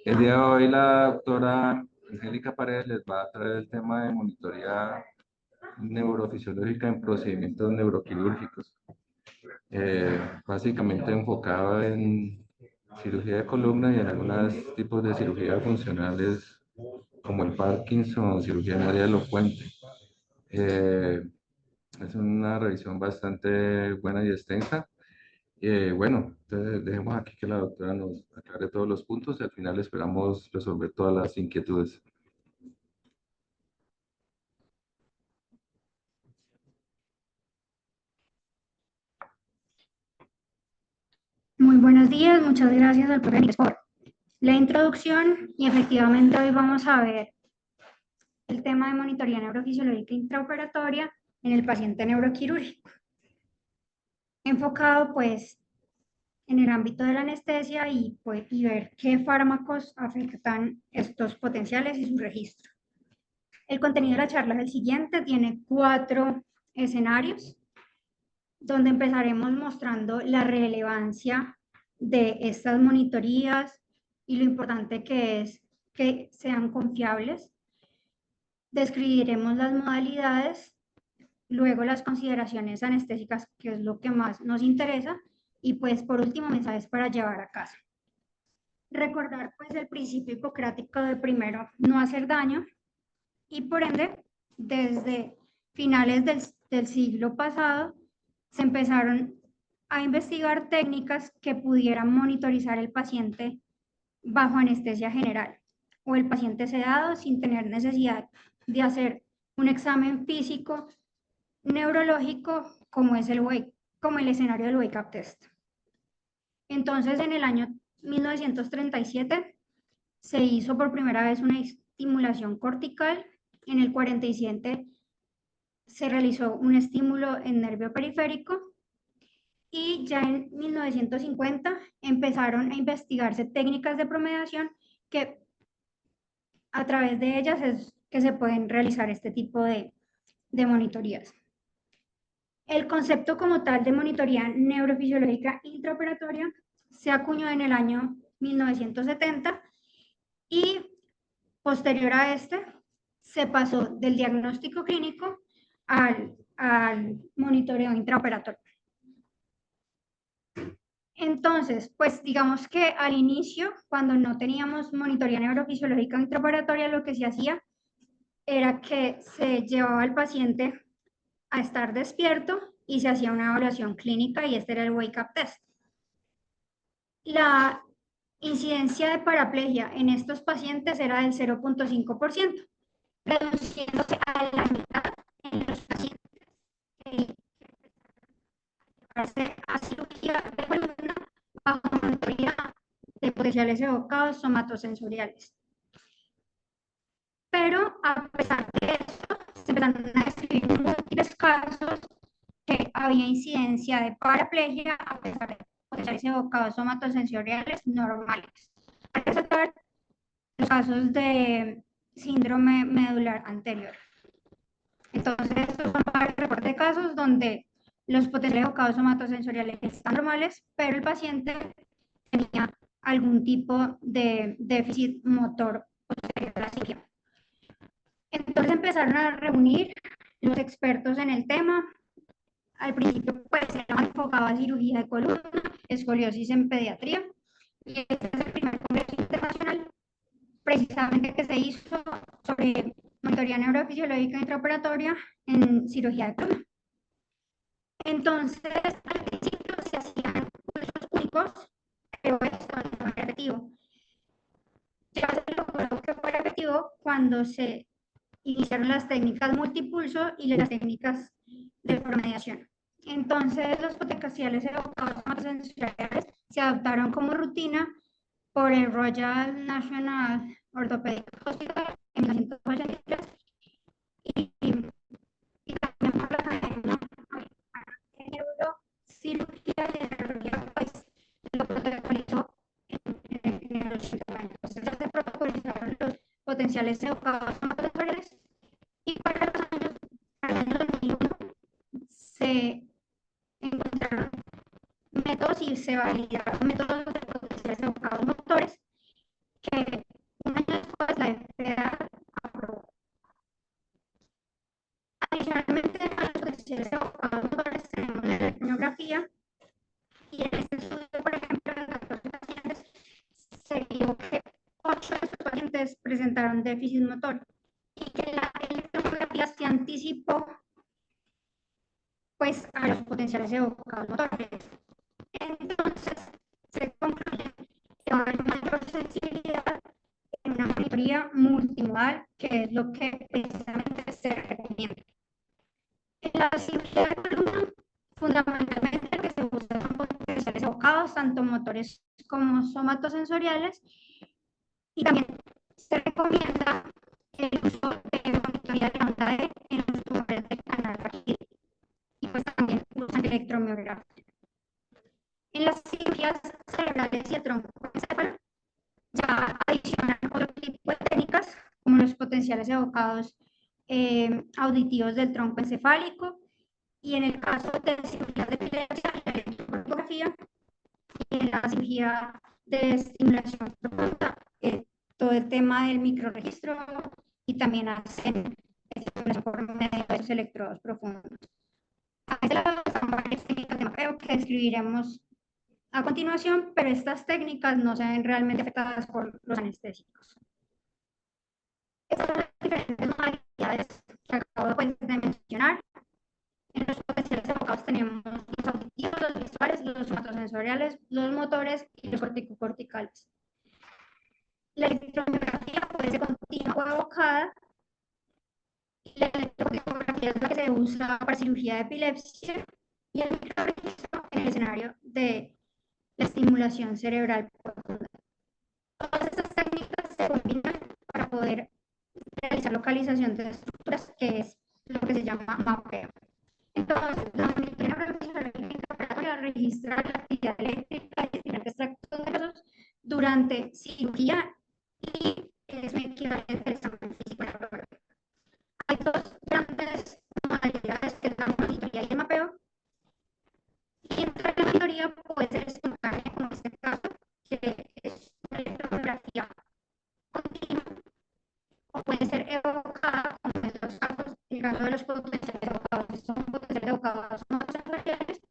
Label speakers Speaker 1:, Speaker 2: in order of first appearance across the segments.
Speaker 1: El día de hoy la doctora Angélica Paredes les va a traer el tema de monitoría neurofisiológica en procedimientos neuroquirúrgicos, básicamente enfocado en cirugía de columna y en algunos tipos de cirugía funcionales como el Parkinson, cirugía en área elocuente. Eh, es una revisión bastante buena y extensa. Bueno, entonces dejemos aquí que la doctora nos aclare todos los puntos y al final esperamos resolver todas las inquietudes.
Speaker 2: Muy buenos días, muchas gracias al profesor por la introducción y efectivamente hoy vamos a ver el tema de monitoría neurofisiológica intraoperatoria en el paciente neuroquirúrgico, enfocado pues en el ámbito de la anestesia y ver qué fármacos afectan estos potenciales y su registro. El contenido de la charla es el siguiente, tiene 4 escenarios, donde empezaremos mostrando la relevancia de estas monitorías y lo importante que es que sean confiables. Describiremos las modalidades, luego las consideraciones anestésicas, que es lo que más nos interesa, y pues por último mensajes para llevar a casa. Recordar pues el principio hipocrático de primero no hacer daño y por ende desde finales del siglo pasado se empezaron a investigar técnicas que pudieran monitorizar el paciente bajo anestesia general o el paciente sedado sin tener necesidad de hacer un examen físico neurológico como el escenario del wake-up test. Entonces, en el año 1937 se hizo por primera vez una estimulación cortical. En el 47 se realizó un estímulo en nervio periférico y ya en 1950 empezaron a investigarse técnicas de promediación que a través de ellas es que se pueden realizar este tipo de monitorías. El concepto como tal de monitoría neurofisiológica intraoperatoria se acuñó en el año 1970 y posterior a este se pasó del diagnóstico clínico al monitoreo intraoperatorio. Entonces, pues digamos que al inicio, cuando no teníamos monitoría neurofisiológica intraoperatoria, lo que se hacía era que se llevaba al paciente a estar despierto y se hacía una evaluación clínica y este era el wake-up test. La incidencia de paraplegia en estos pacientes era del 0.5%, reduciéndose a la mitad en los pacientes que a cirugía de columna bajo monitoría de potenciales evocados somatosensoriales. Pero a pesar de esto, se empezaron a describir múltiples casos que había incidencia de paraplegia a pesar de potenciales evocados somatosensoriales normales. Hay que resaltar los casos de síndrome medular anterior. Entonces, estos son varios reportes de casos donde los potenciales evocados somatosensoriales están normales, pero el paciente tenía algún tipo de déficit motor posterior a la cirugía. Entonces empezaron a reunir los expertos en el tema. Al principio, pues, se enfocaba a cirugía de columna, escoliosis en pediatría, y este es el primer congreso internacional precisamente que se hizo sobre monitoría neurofisiológica intraoperatoria en cirugía de columna. Entonces, al principio se hacían pulsos únicos, pero esto no era efectivo. Ya se logró que fuera efectivo cuando se iniciaron las técnicas multipulso y las técnicas de promediación. Entonces, los potenciales evocados sensoriales se adoptaron como rutina por el Royal National Orthopedic Hospital en 1983 y también por la Academia de Neurocirugía y de Neurología, pues lo protocolizó en los 80 años. Entonces, ya se protocolizaron los potenciales evocados sensoriales y para el año 2001 se encontraron métodos y se validaron métodos de potenciales evocados motores que se vio que 8 de sus pacientes presentaron déficit motor y que la electromiografía se anticipó pues a los potenciales evocados motores. Entonces se concluye que va a haber mayor sensibilidad en una monitoría multimodal, que es lo que precisamente se recomienda. En la cirugía de columna, fundamentalmente lo que se usa son potenciales evocados, tanto motores como somatosensoriales, y también se recomienda el uso de monitoría de onda E en los tumores del canal raquídeo y pues también usan electromiografía. En las cirugías cerebrales y el troncoencéfalo ya adicionan otro tipo de técnicas como los potenciales evocados auditivos del tronco encefálico, y en el caso de cirugías de epilepsia, la electrocardiografía, y en la cirugía de estimulación profunda, todo el tema del microregistro, y también hacen por medio de esos electrodos profundos. A este lado están varias técnicas de mapeo que describiremos a continuación, pero estas técnicas no se ven realmente afectadas por los anestésicos. Estas son las diferentes modalidades que acabo de mencionar. En los potenciales evocados tenemos los auditivos, los visuales, los somatosensoriales, los motores y los corticocorticales. La electromiografía puede ser continua o evocada. La electrocorticografía es la que se usa para cirugía de epilepsia, y el microregistro en el escenario de la estimulación cerebral profunda. Todas estas técnicas se combinan para poder realizar localización de estructuras, que es lo que se llama mapeo. Entonces, la monitoría operatoria registra la actividad eléctrica y diferentes tractos nerviosos durante cirugía y es un equivalente al examen físico laboratorio. Hay dos grandes modalidades, que es la monitoría y el mapeo. Y entre la monitoría puede ser espontánea, como en este caso, que es una electromiografía continua, o puede ser evocada, como en los casos, el caso de los potenciales evocados, son potenciales evocados no sensoriales,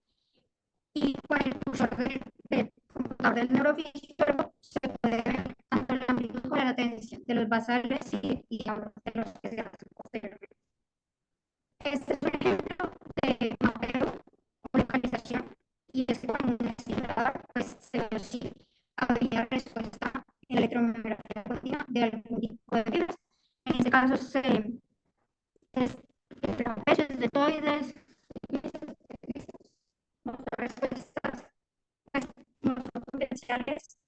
Speaker 2: y con el cursor del computador del neurofisiólogo se puede ver tanto la amplitud como la latencia de los basales y digamos, de los que se hacen posteriormente. Este es un ejemplo de mapeo o localización, y es que con un estimulador pues se ve si habría respuesta en la electromiografía continua de algún tipo de virus. En este caso es peces, deltoides, respuestas potenciales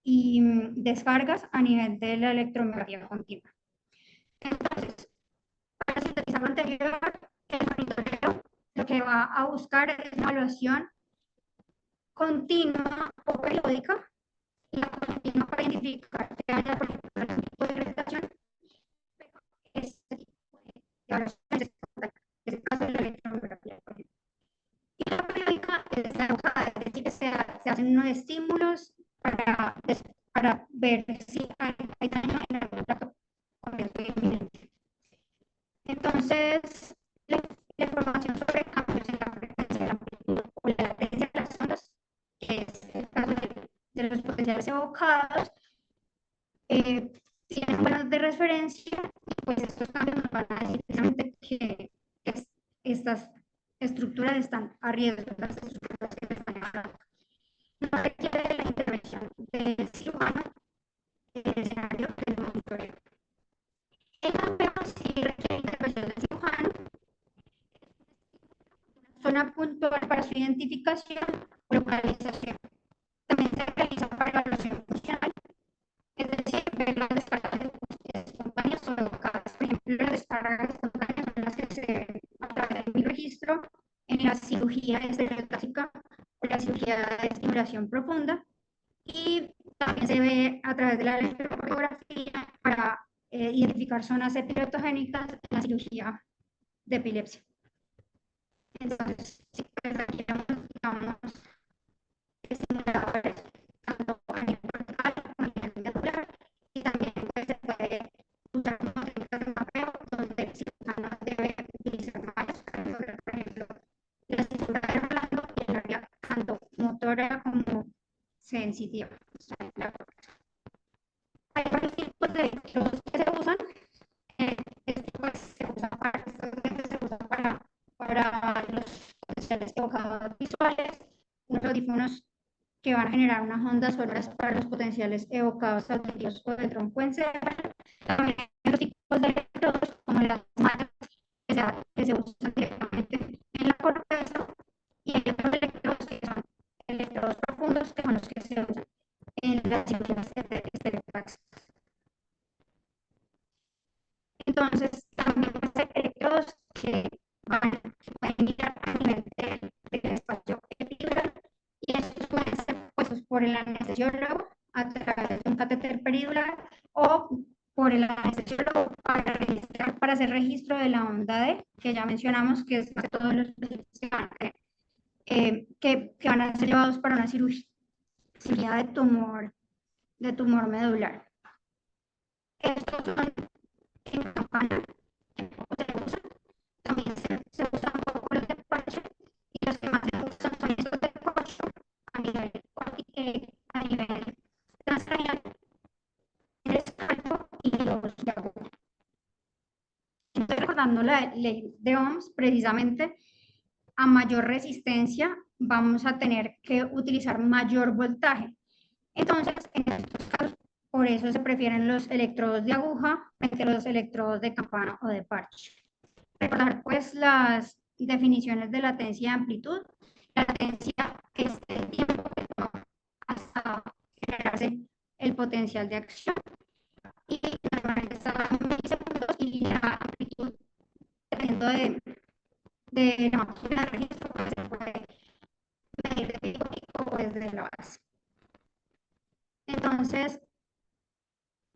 Speaker 2: y descargas a nivel de la electromiografía continua. Entonces, para sintetizar lo anterior, el monitoreo lo que va a buscar es una evaluación continua o periódica, la continua para identificar que haya, por ejemplo, algún tipo de irritación, pero este tipo de evaluación es el caso de la electromiografía. Y la periódica es la enfocada, es decir, que se hacen unos estímulos para ver si hay daño en algún plato con el inminente. Entonces, la información sobre cambios en la frecuencia, la amplitud o la latencia de las ondas, que es el caso de los potenciales evocados, tienen buenas de referencia, y pues estos cambios nos van a decir precisamente que estas estructuras están a riesgo, las estructuras que se están manejando. No requiere la intervención del cirujano en el escenario del monitoreo. El mapeo sí requiere intervención del cirujano, zona puntual para su identificación o localización. También se realiza para evaluación funcional, es decir, ver las descargas espontáneas o evocadas. Por ejemplo, las descargas espontáneas son las que se ven a través del registro en la cirugía estereotáxica o la cirugía de estimulación profunda, y también se ve a través de la electrocardiografía para identificar zonas epiloptogénicas en la cirugía de epilepsia. Entonces, si pues aquí digamos, estimuladores tanto a nivel vertical como a nivel medular, y también pues, se puede usar como técnicas de mapeo donde el cirujano debe utilizar varios casos, por ejemplo, la cintura de Rolando y el área tanto motora como sensitiva. O sea, electrodos que se usan, este, pues, se usa para, para los potenciales evocados visuales, unos audífonos que van a generar unas ondas sonoras para los potenciales evocados auditivos o de troncoencéfalo. También hay los tipos de electrodos, como las mallas, que se usan directamente en la corteza, y hay otros electrodos que son electrodos profundos, que son los que se usan en las cirugías estereotáxicas. Entonces, también hay electrodos que se pueden mirar a nivel del espacio epidural, y estos pueden ser puestos por el anestesiólogo a través de un catéter peridural o por el anestesiólogo para hacer registro de la onda D, que ya mencionamos que es de todos los pacientes que van a ser llevados para una cirugía de tumor medular. Estos son en campana, que poco se usan. También se usan un poco los de parche, y los que más se usan son estos de corcho a nivel transcranial, el escalpo y los de aguja. Estoy recordando la ley de Ohms, precisamente a mayor resistencia vamos a tener que utilizar mayor voltaje. Entonces, en estos casos, por eso se prefieren los electrodos de aguja frente a los electrodos de campana o de parche. Recordar pues las definiciones de latencia y amplitud. La latencia es el tiempo que toma hasta generarse el potencial de acción, y normalmente está en milisegundos, y la amplitud, dependiendo de la máquina de registro, pues se puede medir de pico a pico o desde la base. Entonces,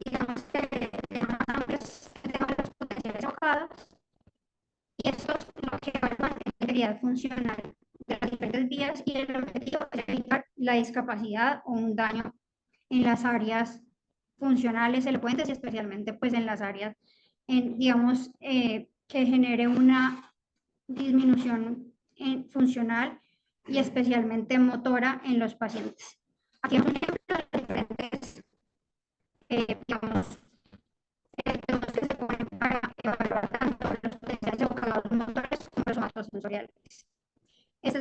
Speaker 2: digamos que de más amplios tenemos los potenciales evocados, y eso es lo que evalúan la integridad funcional de las diferentes vías, y el objetivo es evitar la discapacidad o un daño en las áreas funcionales elocuentes, y especialmente pues en las áreas, digamos, que genere una disminución funcional y especialmente motora en los pacientes. Aquí es un ejemplo de diferentes, digamos, métodos que se ponen para evaluar tanto los potenciales evocados motores como los somatosensoriales. Esta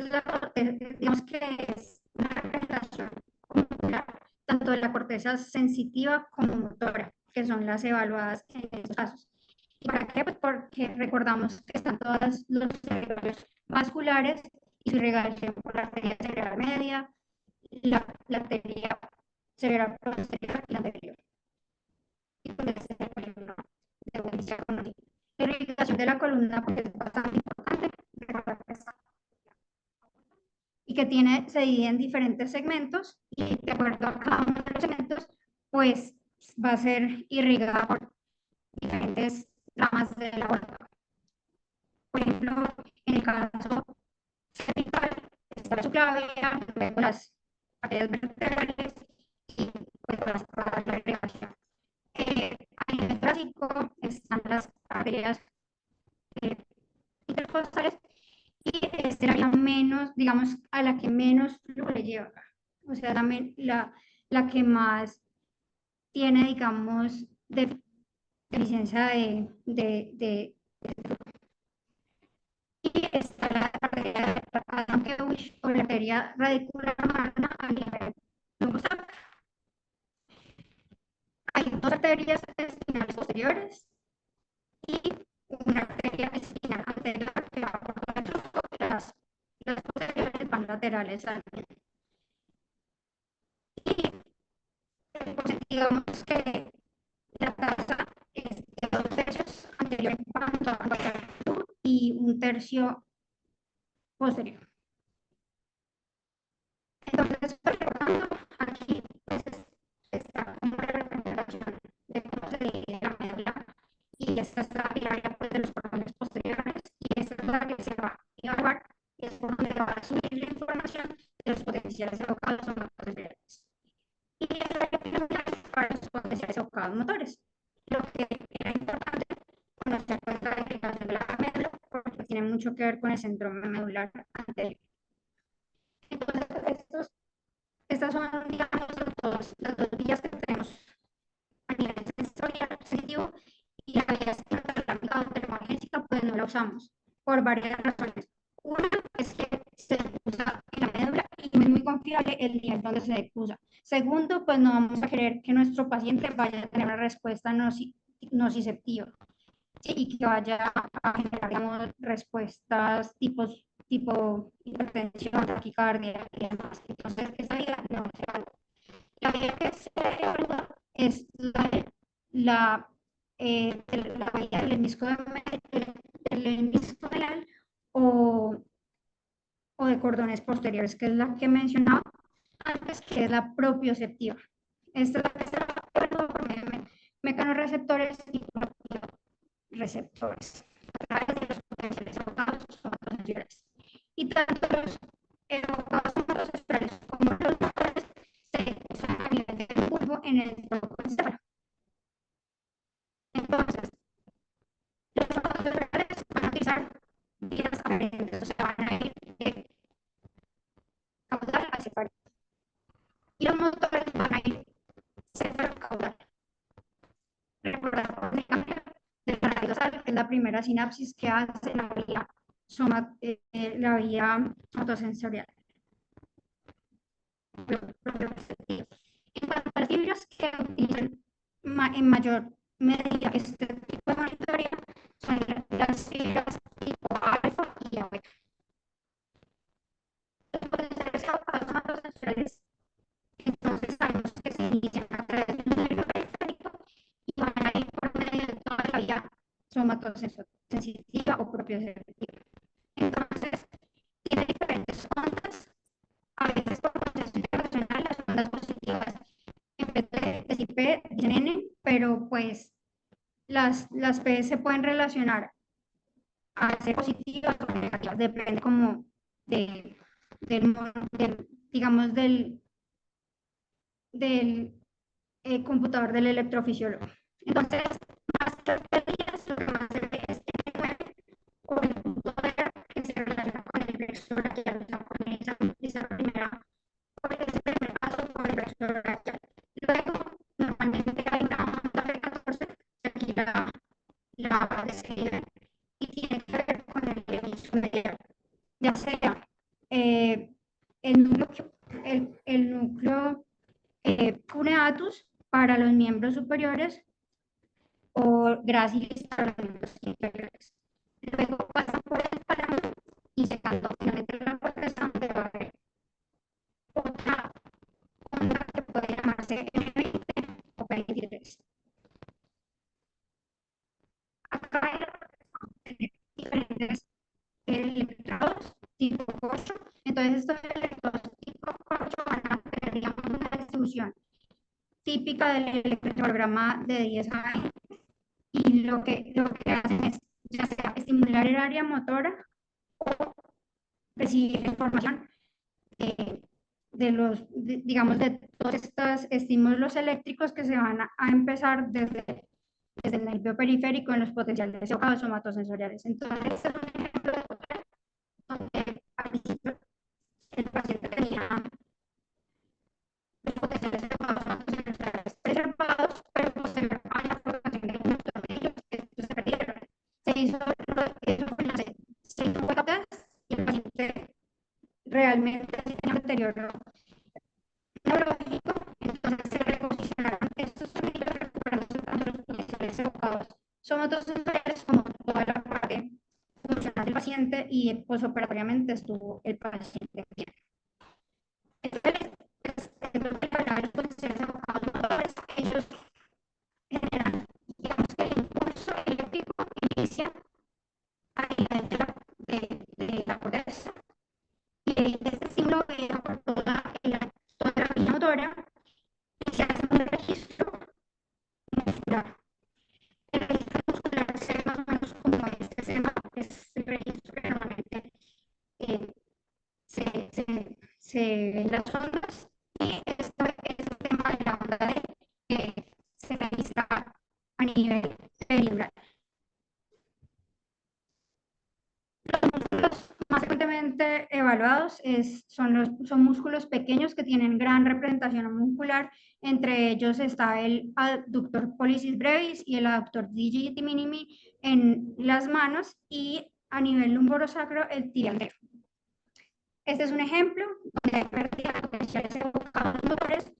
Speaker 2: es digamos que es una representación popular tanto de la corteza sensitiva como motora, que son las evaluadas en estos casos. ¿Y para qué? Pues porque recordamos que están todos los cerebrales vasculares y su irrigación por la arteria cerebral media, la arteria cerebral posterior y la anterior. Y pues ese es el peligro de un diagnóstico. La irrigación de la columna, pues, es bastante importante. Recordar que está, y que se divide en diferentes segmentos, y de acuerdo a cada uno de los segmentos, pues va a ser irrigada por diferentes ramas de la voluntad. Por ejemplo, en el caso cervical, está la subclavia, luego las arterias vertebrales y pues la irrigación. A nivel torácico están las arterias intercostales, y esta era la menos, digamos, a la que menos flujo le lleva. O sea, la que más tiene, digamos, deficiencia de y está la arteria o la arteria radicular magna a nivel lumbar. Hay dos arterias espinales posteriores y una arteria espinal anterior que va por todo el tronco, y las posteriores van laterales al medio. Y pues, digamos que la tasa es de 2 tercios anterior en cuanto a longitud y 1 tercio posterior. Entonces, recordando, aquí pues, está una representación de cómo se divide la médula, y esta es la pirámide pues, de los cordones posteriores, y esta es la que se va a evaluar, y es por donde va a subir la información de los potenciales evocados o no posteriores. Y esta es la que pirámide para los potenciales evocados motores. Lo que era importante conocer pues, la explicación de la médula, porque tiene mucho que ver con el síndrome medular anterior. Entonces, estas son, digamos, las dos vías que tenemos a nivel usamos por varias razones. Una es que se usa en la médula y es muy confiable el nivel donde se usa. Segundo, pues no vamos a querer que nuestro paciente vaya a tener una respuesta nociceptiva, ¿sí? Y que vaya a generar, digamos, respuestas tipo hipertensión, taquicardia y demás. Entonces, esa vía no se evalúa. La vía que se evalúa es la, la vía del menisco medial o, o de cordones posteriores, que es la que mencionaba antes, que es la propioceptiva. Esta es la que se evalúa por medio de mecanorreceptores y receptores a través de los potenciales evocados somatosensibles. Y tanto los evocados somatosensibles como los motores se usan a nivel del bulbo en el troncoencéfalo. Entonces, los somatosensibles van a utilizar vías ascendentes, o sea, van a ir de caudal hacia parietal. Y los motores van a ir cefalocaudal. Recordar el cambio del canal basal, que es la primera sinapsis que hace la vía autosensorial. En cuanto a las fibras que utilizan en mayor medida este tipo de monitoreo, son las fibras tipo alfa y beta. Los potenciales evocados autosensoriales, entonces sabemos que se inician a través del nervio periférico y van a ir por medio de toda la vía somatosensitiva o propioceptiva. Entonces, tiene diferentes ondas, a veces por concentración internacional, las ondas positivas en vez de si P dicen N, pero pues las P se pueden relacionar a ser positivas o negativas, depende como de, digamos, del computador del electrofisiólogo. Entonces, más teorías, lo que más se ve es N9 o el punto R que se relaciona con el plexo braquial, o sea, con ese primer paso por el plexo braquial. Luego, normalmente hay una onda de 14 que aquí la describe y tiene que ver con el hemisferio medial, ya sea eh, el núcleo, el núcleo cuneatus para los miembros superiores o gracilis para los miembros inferiores. Luego pasa por el tálamo y se canta finalmente la corteza, donde va a haber otra onda que puede llamarse M20 o P23. Acá hay diferentes electrodos tipo corcho. Entonces, estos electrodos tipo corcho van a tener, digamos, una distribución típica del electrocardiograma de 10 a 20 y lo que hacen es ya sea estimular el área motora o recibir información digamos, de todos estos estímulos eléctricos que se van a empezar desde el nervio periférico en los potenciales evocados somatosensoriales. Entonces, este es un ejemplo de donde al principio el paciente tenía los potenciales evocados somatosensoriales preservados, pero posterior a la formación de los ellos, estos se perdieron. Se hizo un test y el paciente realmente tenía un deterioro neurológico, entonces se reposicionaron estos sonidos recuperándose tanto los potenciales evocados somatosensoriales como toda la parte funcional del paciente y posoperatoriamente estuvo el paciente bien. Entonces, para los potenciales evocados motores, ellos generan, digamos que el impulso eléctrico inicia a nivel de la corteza y este estímulo viaja por toda la vía motora y se hace un registro muscular. El registro muscular se ve más o menos como este esquema, es el registro que normalmente eh, se ven las ondas y esto es el tema de la onda D que se registra a nivel cerebral. Los músculos más frecuentemente evaluados son músculos pequeños que tienen gran representación muscular. Entre ellos está el adductor pollicis brevis y el adductor digiti minimi en las manos, y a nivel lumborosacro el tibial medio. Este es un ejemplo donde hay pérdida de potenciales evocados motores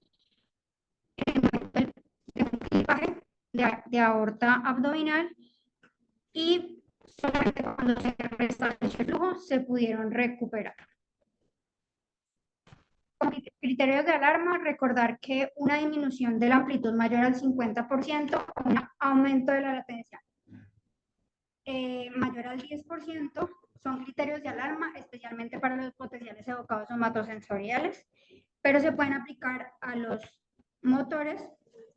Speaker 2: en el momento de un clivaje de aorta abdominal, y solamente cuando se restableció el flujo se pudieron recuperar. Con criterios de alarma, recordar que una disminución de la amplitud mayor al 50% o un aumento de la latencia mayor al 10% son criterios de alarma, especialmente para los potenciales evocados somatosensoriales, pero se pueden aplicar a los motores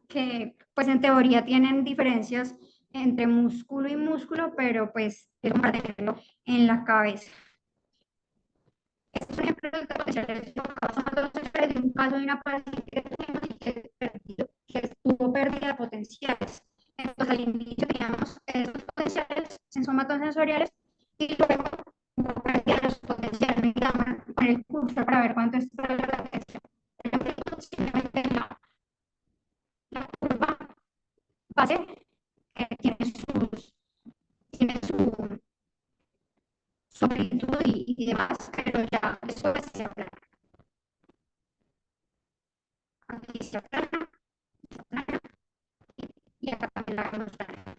Speaker 2: que pues en teoría tienen diferencias entre músculo y músculo, pero pues es para tenerlo en la cabeza. Este es un ejemplo de potenciales evocados somatosensoriales de un caso de una paciente que tuvo pérdida de potenciales. Entonces, al inicio teníamos esos potenciales somatosensoriales y luego hubo pérdida de los potenciales. Necesitamos poner el curso para ver cuánto es la latencia. Simplemente la curva base tiene su amplitud y demás, pero ya eso es plana. Amplitud plana, y acá también la vemos plana.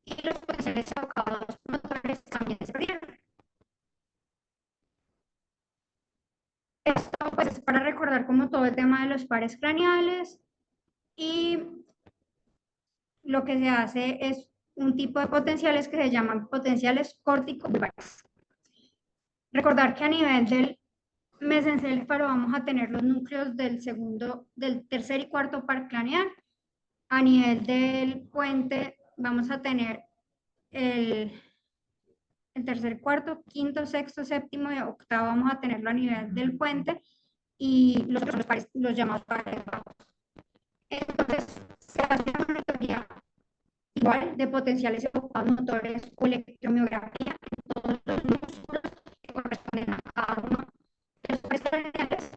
Speaker 2: Y los potenciales evocados motores también se perdieron. Esto pues es para recordar como todo el tema de los pares craneales, y lo que se hace es un tipo de potenciales que se llaman potenciales córtico-bulbares. Recordar que a nivel del mesencéfalo vamos a tener los núcleos del tercer y cuarto par craneal. A nivel del puente vamos a tener el tercer, cuarto, quinto, sexto, séptimo y octavo vamos a tenerlo a nivel del puente, y los otros son los llamados pares bajos. Entonces, se hace una monitoría igual de potenciales evocados motores o electromiografía en todos los músculos que corresponden a cada uno de los pares craneales.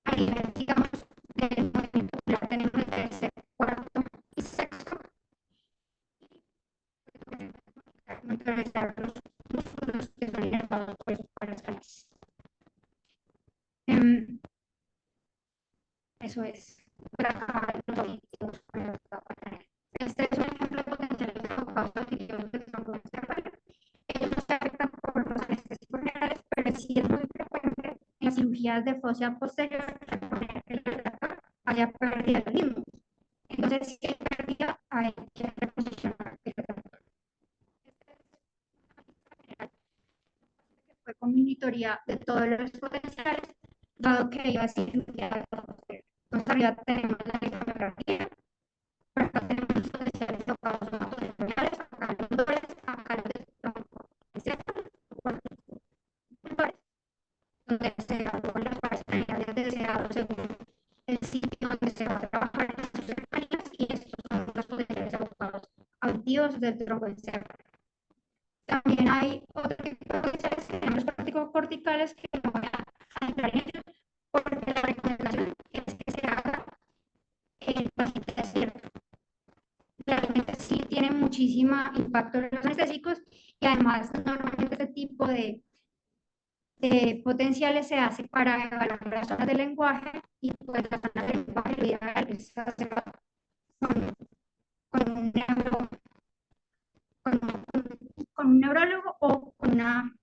Speaker 2: A nivel, digamos, del movimiento ocular tenemos el tercer, cuarto y sexto. Monitorizar los músculos que son inervados por esos pares craneales. Eso es para acabar los objetivos con el craneal. Este es un ejemplo de potenciales evocados positivos del tronco cerebral. Ellos no se afectan por los anestésicos generales, pero sí es muy frecuente en las cirugías de fosa posterior que el relator haya perdido el mismo. Entonces, si hay pérdida, hay que reposicionar el relator. Fue con monitoría de todos los potenciales, dado que iba a ser cirugía de fosa posterior. Entonces, arriba tenemos la electromiografía, por acá tenemos los potenciales tocados somatosensoriales, acá los dolores, acá los del tronco encéfalo, donde se evalúan los pares craneales deseados según el sitio donde se va a trabajar en sus cercanías, y estos son los potenciales evocados auditivos del tronco encéfalo. También hay otro tipo de potenciales que tenemos corticales que no voy a entrar en ellos, porque la recomendación es que se haga el paciente desierto. Realmente sí tiene muchísimo impacto en los anestésicos, y además normalmente este tipo de potenciales se hace para evaluar las zonas del lenguaje, y pues las zonas del lenguaje lo ideal es hacerlo con un con, con un neurólogo o con una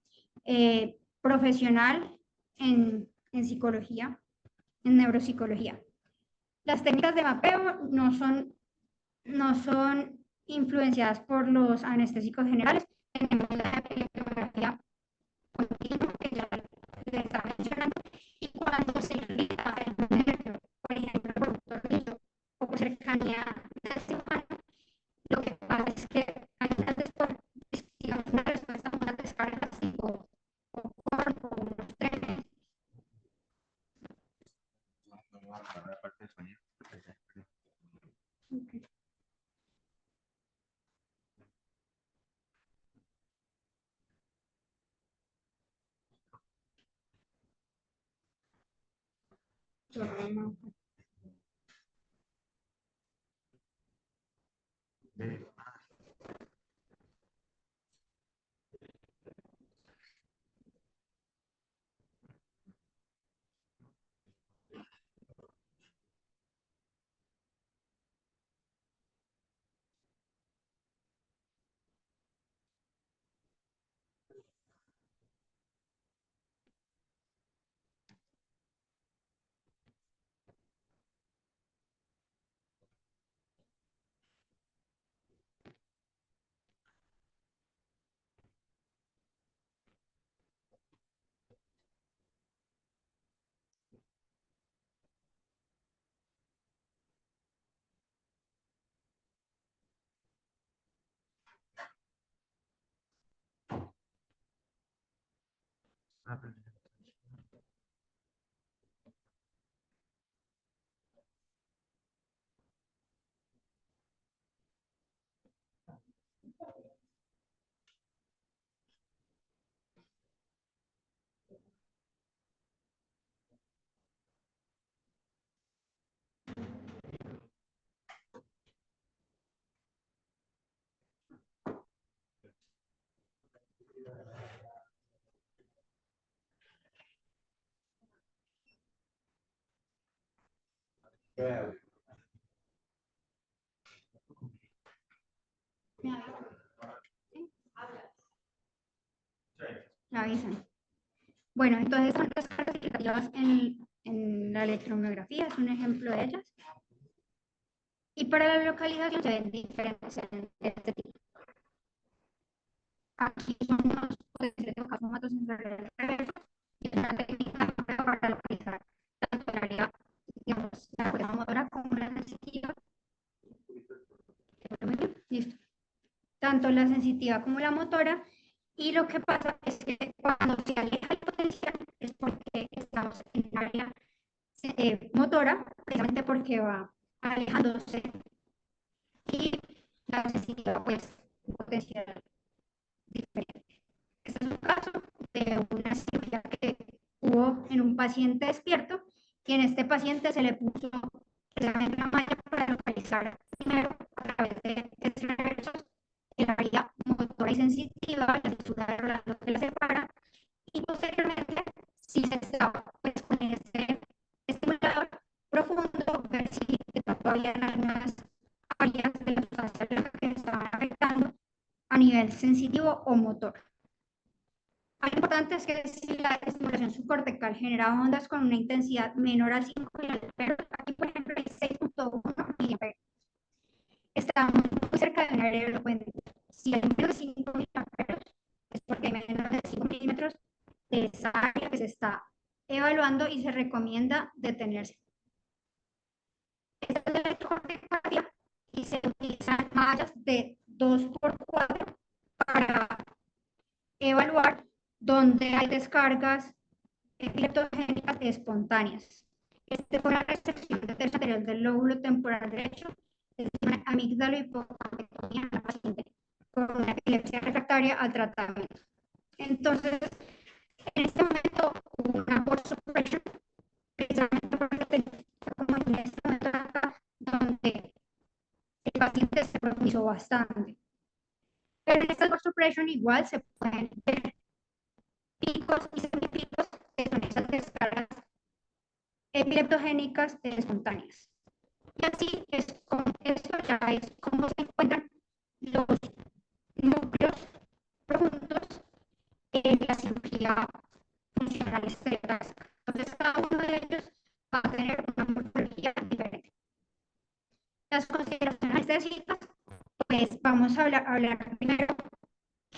Speaker 2: profesional en psicología, en neuropsicología. Las técnicas de mapeo no son influenciadas por los anestésicos generales. Tenemos la electromiografía continua, que ya les estaba mencionando, y cuando se irrita el nervio, por ejemplo, el conductor liso o por cercanía del cirujano, lo que pasa es que hay una respuesta, unas descargas tipo o cuerpo, unos trenes. Okay. Me avisan. Bueno, entonces son las cargas significativas en la electromiografía, es un ejemplo de ellas. Y para la localización se ven diferentes en este tipo. Aquí son unos potenciales de casos sensoriales reversos y una técnica para localizar tanto el área, digamos, la fuerza motora como la sensitiva. Muy bien, listo. Tanto la sensitiva como la motora. Y lo que pasa es que cuando se aleja el potencial es porque estamos en el área motora, precisamente porque va alejándose y la sensitiva pues un potencial diferente. Este es un caso de una cirugía que hubo en un paciente despierto y en este paciente se le puso precisamente una malla para localizar primero a través de reversos el área motora y sensitiva, la estructura de Rolando que la separa y posteriormente si se estaba pues, con este estimulador profundo, ver si todavía en algunas áreas de la sustancia que estaban afectando a nivel sensitivo o motor. Algo importante es que si la estimulación subcortical genera ondas con una intensidad menor a 5 mA, aquí por ejemplo hay 6.1 mA, estamos muy cerca de un área elocuente. Si hay menos de 5 mA, es porque hay menos de 5 milímetros de esa área que se está evaluando y se recomienda detenerse. Esta es la electrocardiografía y se utilizan mallas de 2x4 para evaluar dónde hay descargas leptogénicas espontáneas. Este fue una restricción del tercio anterior del lóbulo temporal derecho, es una amígdalo hipocondriopatía en la paciente con una epilepsia refractaria al tratamiento. Entonces, en este momento hubo una force suppression, precisamente por lo que como en este momento de acá, donde el paciente se profundizó bastante. Pero en esta force suppression igual se pueden ver picos y semipicos, que son esas descargas epileptogénicas espontáneas. Y así es como esto ya es como se encuentran los núcleos profundos en la cirugía funcional estereotáxica. Entonces, cada uno de ellos va a tener una morfología diferente. Las consideraciones estadísticas, pues vamos a hablar primero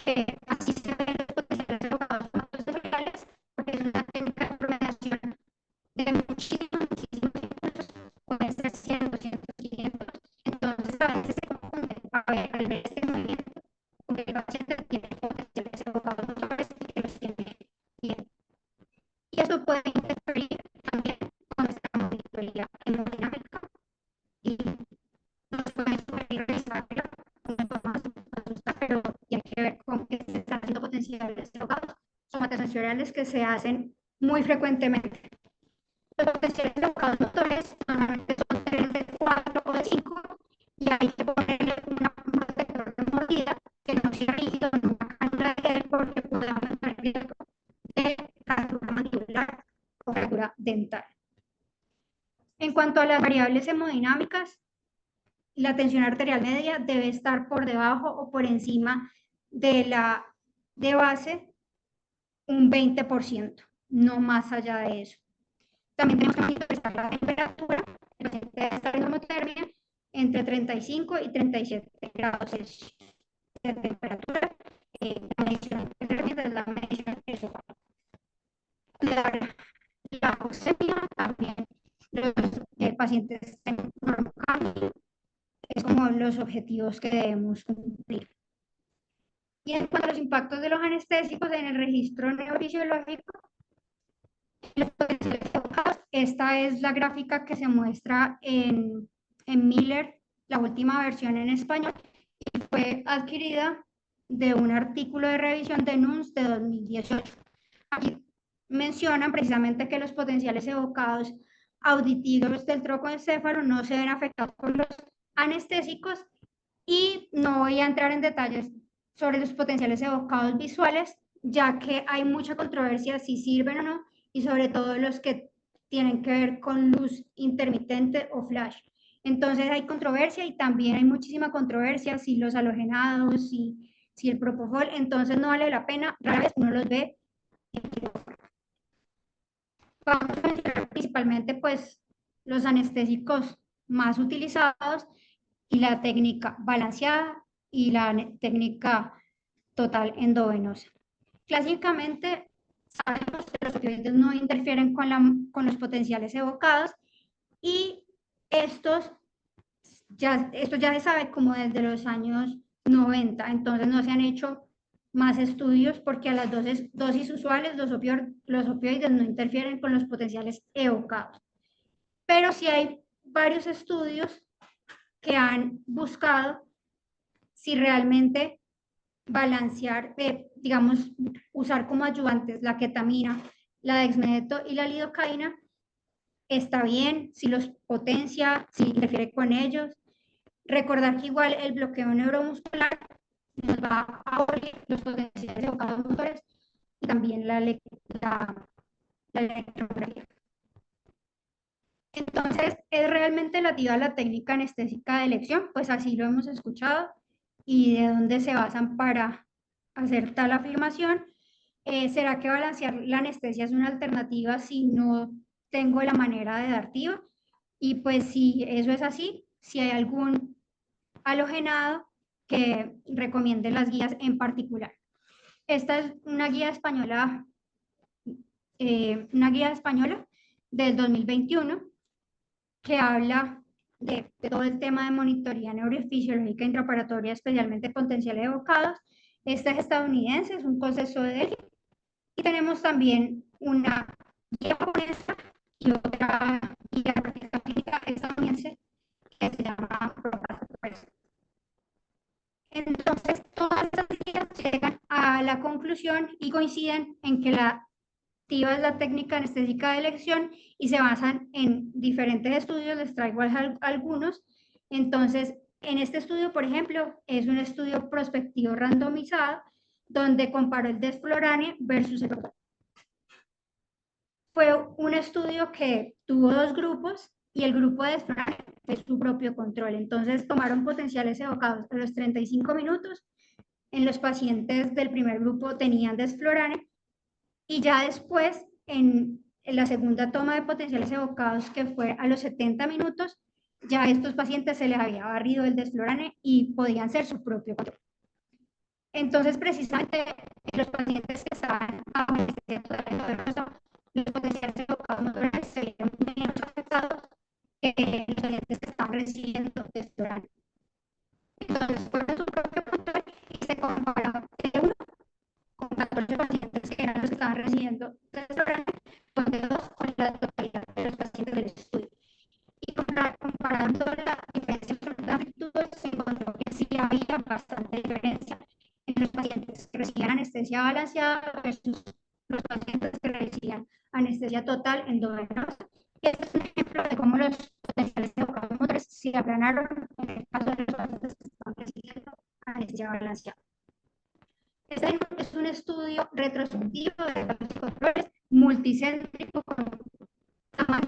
Speaker 2: que así se ven los potenciales evocados por datos cerebrales, porque es una técnica de programación de muchísimos minutos, pueden ser 100, 200, 500. Entonces, a veces se confunde al ver este movimiento, porque el paciente tiene potenciales evocados motores y que los tiene bien. Y eso puede interferir también con nuestra monitoría hemodinámica y nos puede sugerir revisarlo con información adulta, pero tiene que ver con que se están haciendo potenciales somatas sensoriales que se hacen muy frecuentemente. Los potenciales evocados hay que ponerle un protector de mordida que no sea rígido, no una cánula de gel, porque puede aumentar el riesgo de fractura mandibular o fractura dental. En cuanto a las variables hemodinámicas, la tensión arterial media debe estar por debajo o por encima de la de base un 20%, no más allá de eso. También tenemos que monitorizar la temperatura. El paciente debe estar en homotermia entre 35 y 37 grados Celsius de temperatura. La medición es la medición la oxemia también. El paciente en normal es como los objetivos que debemos cumplir. Y en cuanto a los impactos de los anestésicos en el registro neurofisiológico, esta es la gráfica que se muestra en Miller, la última versión en español, y fue adquirida de un artículo de revisión de NUNS de 2018. Aquí mencionan precisamente que los potenciales evocados auditivos del trocoencéfalo no se ven afectados por los anestésicos, y no voy a entrar en detalles sobre los potenciales evocados visuales, ya que hay mucha controversia si sirven o no, y sobre todo los que tienen que ver con luz intermitente o flash. Entonces hay controversia, y también hay muchísima controversia si los halogenados, si el propofol, entonces no vale la pena, rara vez uno los ve en quirófano. Vamos a mencionar principalmente pues los anestésicos más utilizados y la técnica balanceada y la técnica total endovenosa. Clásicamente, sabemos que los opioides no interfieren con los potenciales evocados, y esto ya se sabe como desde los años 90, entonces no se han hecho más estudios porque a las dosis usuales los opioides no interfieren con los potenciales evocados. Pero sí hay varios estudios que han buscado si realmente balancear, digamos, usar como ayudantes la ketamina, la dexmedeto y la lidocaína, está bien, si los potencia, si interfiere con ellos. Recordar que igual el bloqueo neuromuscular nos va a abolir los potenciales evocados motores, y también la electrografía. Entonces, ¿es realmente relativa a la técnica anestésica de elección? Pues así lo hemos escuchado. ¿Y de dónde se basan para hacer tal afirmación? ¿Será que balancear la anestesia es una alternativa si no tengo la manera de dar TIVA? Y pues si eso es así, si hay algún halogenado que recomiende las guías en particular. Esta es una guía española del 2021 que habla de todo el tema de monitoría neurofisiológica intraoperatoria, especialmente potenciales evocados. Esta es estadounidense, es un consenso de Delhi. Y tenemos también una guía japonesa y otra guía de práctica clínica estadounidense que se llama ProPath. Entonces, todas estas guías llegan a la conclusión y coinciden en que la TIVA es la técnica anestésica de elección, y se basan en diferentes estudios. Les traigo algunos. Entonces, en este estudio, por ejemplo, es un estudio prospectivo randomizado donde comparó el desflurane versus el propofol. Fue un estudio que tuvo dos grupos, y el grupo de desflurane fue su propio control. Entonces, tomaron potenciales evocados a los 35 minutos. En los pacientes del primer grupo tenían desflurane, y ya después, en la segunda toma de potenciales evocados, que fue a los 70 minutos, ya a estos pacientes se les había barrido el desflurane y podían ser su propio control. Entonces, precisamente, los pacientes que estaban bajo anestesia total, los potenciales evocados motoriales se vieron menos afectados que los pacientes que estaban recibiendo desflurane. Entonces, fueron su propio control y se comparó el uno con 14 pacientes que eran los que estaban recibiendo desflurane, con de 2 con la totalidad de los pacientes del estudio. Y comparando la diferencia de amplitudes, se encontró que sí había bastante diferencia en los pacientes que recibían anestesia balanceada versus los pacientes que recibían anestesia total endovenosa. Y este es un ejemplo de cómo los potenciales evocados motores se aplanaron en el caso de los pacientes que estaban recibiendo anestesia balanceada. Este es un estudio retrospectivo de los controles multicéntrico con un tamaño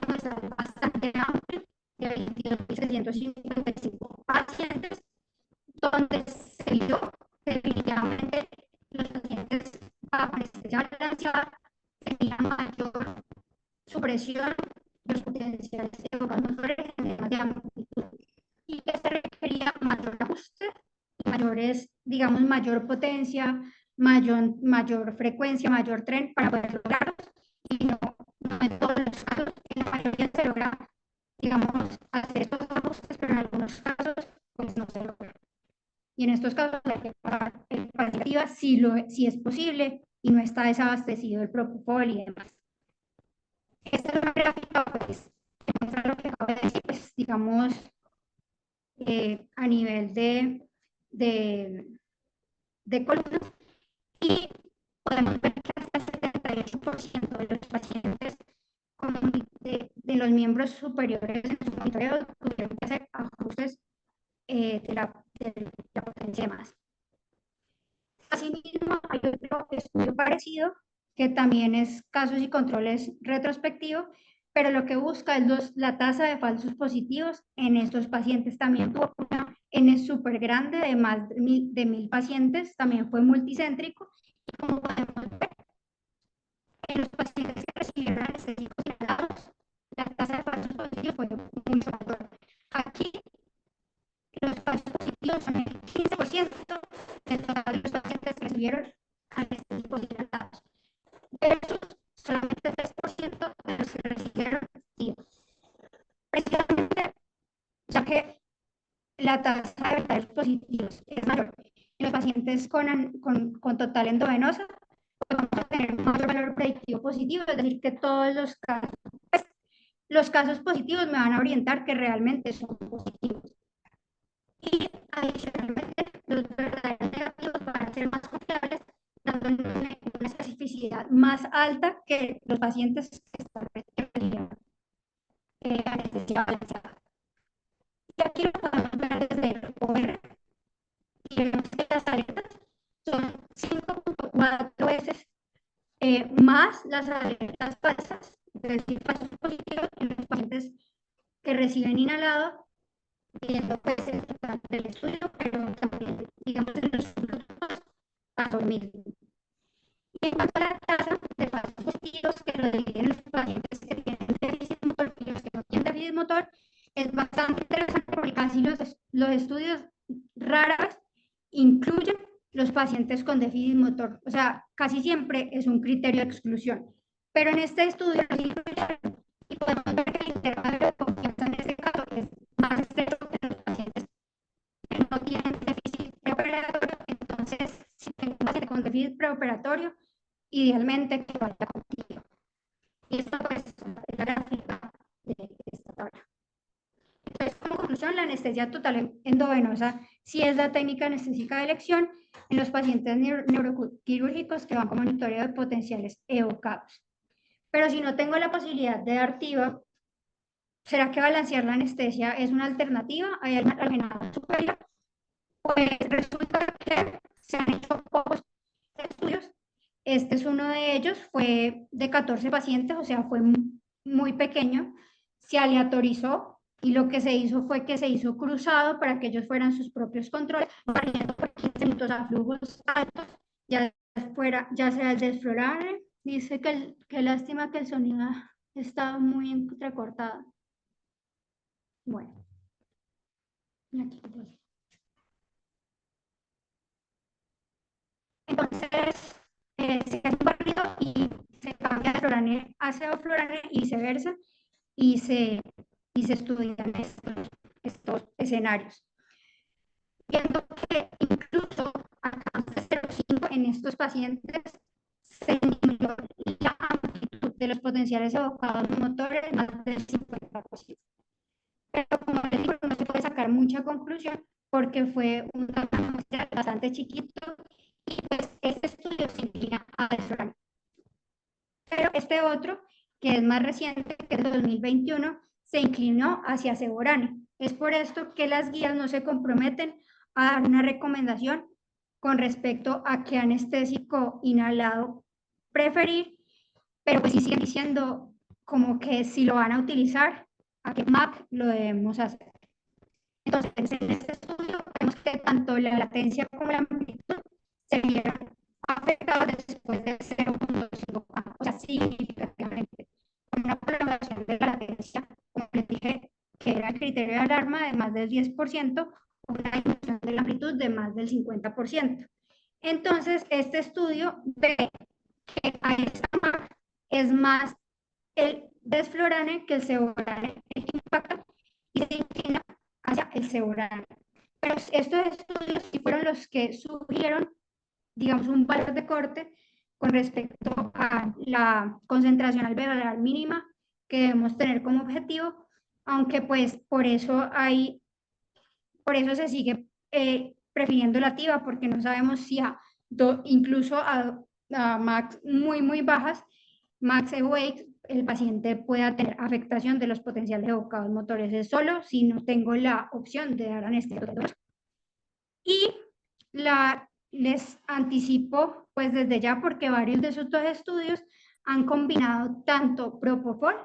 Speaker 2: bastante amplio de 22.655 pacientes, donde se vio que definitivamente los pacientes bajo anestesia balanceada tenían mayor supresión de los potenciales evocadores en el de amplitud y que se requería mayor ajuste y mayores, digamos, mayor potencia, mayor frecuencia, mayor tren para poder lograrlos y no en todos los casos, en la mayoría se logra, digamos, hacer estos ajustes, pero en algunos casos pues no se logra. Y en estos casos hay que pagar el paliativa si es posible y no está desabastecido el propofol y demás. Esta es una gráfica pues, que muestra lo que acabo de decir, pues, digamos, a nivel de columna, y podemos ver que hasta el 78% de los pacientes de los miembros superiores en su monitoreo tuvieron que hacer ajustes de la potencia más. Asimismo, hay otro estudio parecido que también es casos y controles retrospectivos, pero lo que busca es la tasa de falsos positivos en estos pacientes. También tuvo una N súper grande de más de 1.000 pacientes, también fue multicéntrico, y como podemos ver, en los pacientes que recibieron anestésicos inhalados, la tasa de falsos positivos fue mucho mayor. Aquí, los falsos positivos son el 15% del total de los pacientes que recibieron anestésicos inhalados, versus solamente el 3% de los que recibieron activos. Precisamente, ya que la tasa de verdaderos positivos es mayor en los pacientes con total endovenosa, pues vamos a tener un mayor valor predictivo positivo, es decir, que todos los casos positivos me van a orientar que realmente son positivos. Y adicionalmente, los verdaderos negativos van a ser más confiables, dando una especificidad más alta que los pacientes que están recibiendo anestesia balanceada. Y aquí lo podemos ver desde el OR, y vemos que las alertas son 5.4 veces más las alertas falsas, es decir, falsos positivos en los pacientes que reciben inhalado, viendo pues el total del estudio, pero también, digamos, en los grupos pasó mismo. Y en cuanto a la tasa de falsos positivos que lo dividen los pacientes que tienen déficit motor y los que no tienen déficit motor, es bastante interesante porque casi los estudios raras incluyen los pacientes con déficit motor, o sea, casi siempre es un criterio de exclusión, pero en este estudio los incluyeron y podemos ver que el intervalo de confianza en este caso es más estrecho que en los pacientes que no tienen déficit preoperatorio. Entonces, si tengo un paciente con déficit preoperatorio, idealmente que vaya contigo. Y esto pues es la gráfica de esta tabla. Entonces, como conclusión, la anestesia total endovenosa sí es la técnica anestésica de elección en los pacientes neuroquirúrgicos que van con monitoreo de potenciales evocados. Pero si no tengo la posibilidad de dar TIVA, ¿será que balancear la anestesia es una alternativa? ¿Hay alguna superior? Pues resulta que se han hecho pocos estudios. Este es uno de ellos, fue de 14 pacientes, o sea, fue muy pequeño. Se aleatorizó y lo que se hizo fue que se hizo cruzado para que ellos fueran sus propios controles, variando por 15 minutos a flujos altos, ya sea el desflorable. Dice que lástima que el sonido está muy entrecortado. Bueno, aquí pues. Entonces, se hace un barrido y se cambia de florane a pseudoflorane y viceversa, y se, estudian estos escenarios. Viendo que incluso a cáncer 0,5 en estos pacientes se disminuyó la amplitud de los potenciales evocados motores más del 50%. Pero como les digo, no se puede sacar mucha conclusión porque fue un dato bastante chiquito y pues este estudio se inclina a desflorane. Pero este otro, que es más reciente, que es de 2021, se inclinó hacia ceborane. Es por esto que las guías no se comprometen a dar una recomendación con respecto a qué anestésico inhalado preferir, pero pues sí siguen diciendo como que si lo van a utilizar, a qué MAC lo debemos hacer. Entonces, en este estudio vemos que tanto la latencia como la amplitud se vieron afectados después de 0.5, o sea, significativamente, con una prolongación de la latencia, como les dije, que era el criterio de alarma de más del 10%, o una disminución de la amplitud de más del 50%. Entonces, este estudio ve que a esta MAC es más el desflorane que el seborane el que impacta y se inclina hacia el seborane. Pero estos estudios sí fueron los que sugirieron, digamos, un valor de corte con respecto a la concentración alveolar mínima que debemos tener como objetivo, aunque pues por eso se sigue prefiriendo la TIVA, porque no sabemos si incluso a max muy bajas, max awake, el paciente pueda tener afectación de los potenciales evocados motores. Es solo si no tengo la opción de dar anestesia. Y les anticipo, pues desde ya, porque varios de esos dos estudios han combinado tanto propofol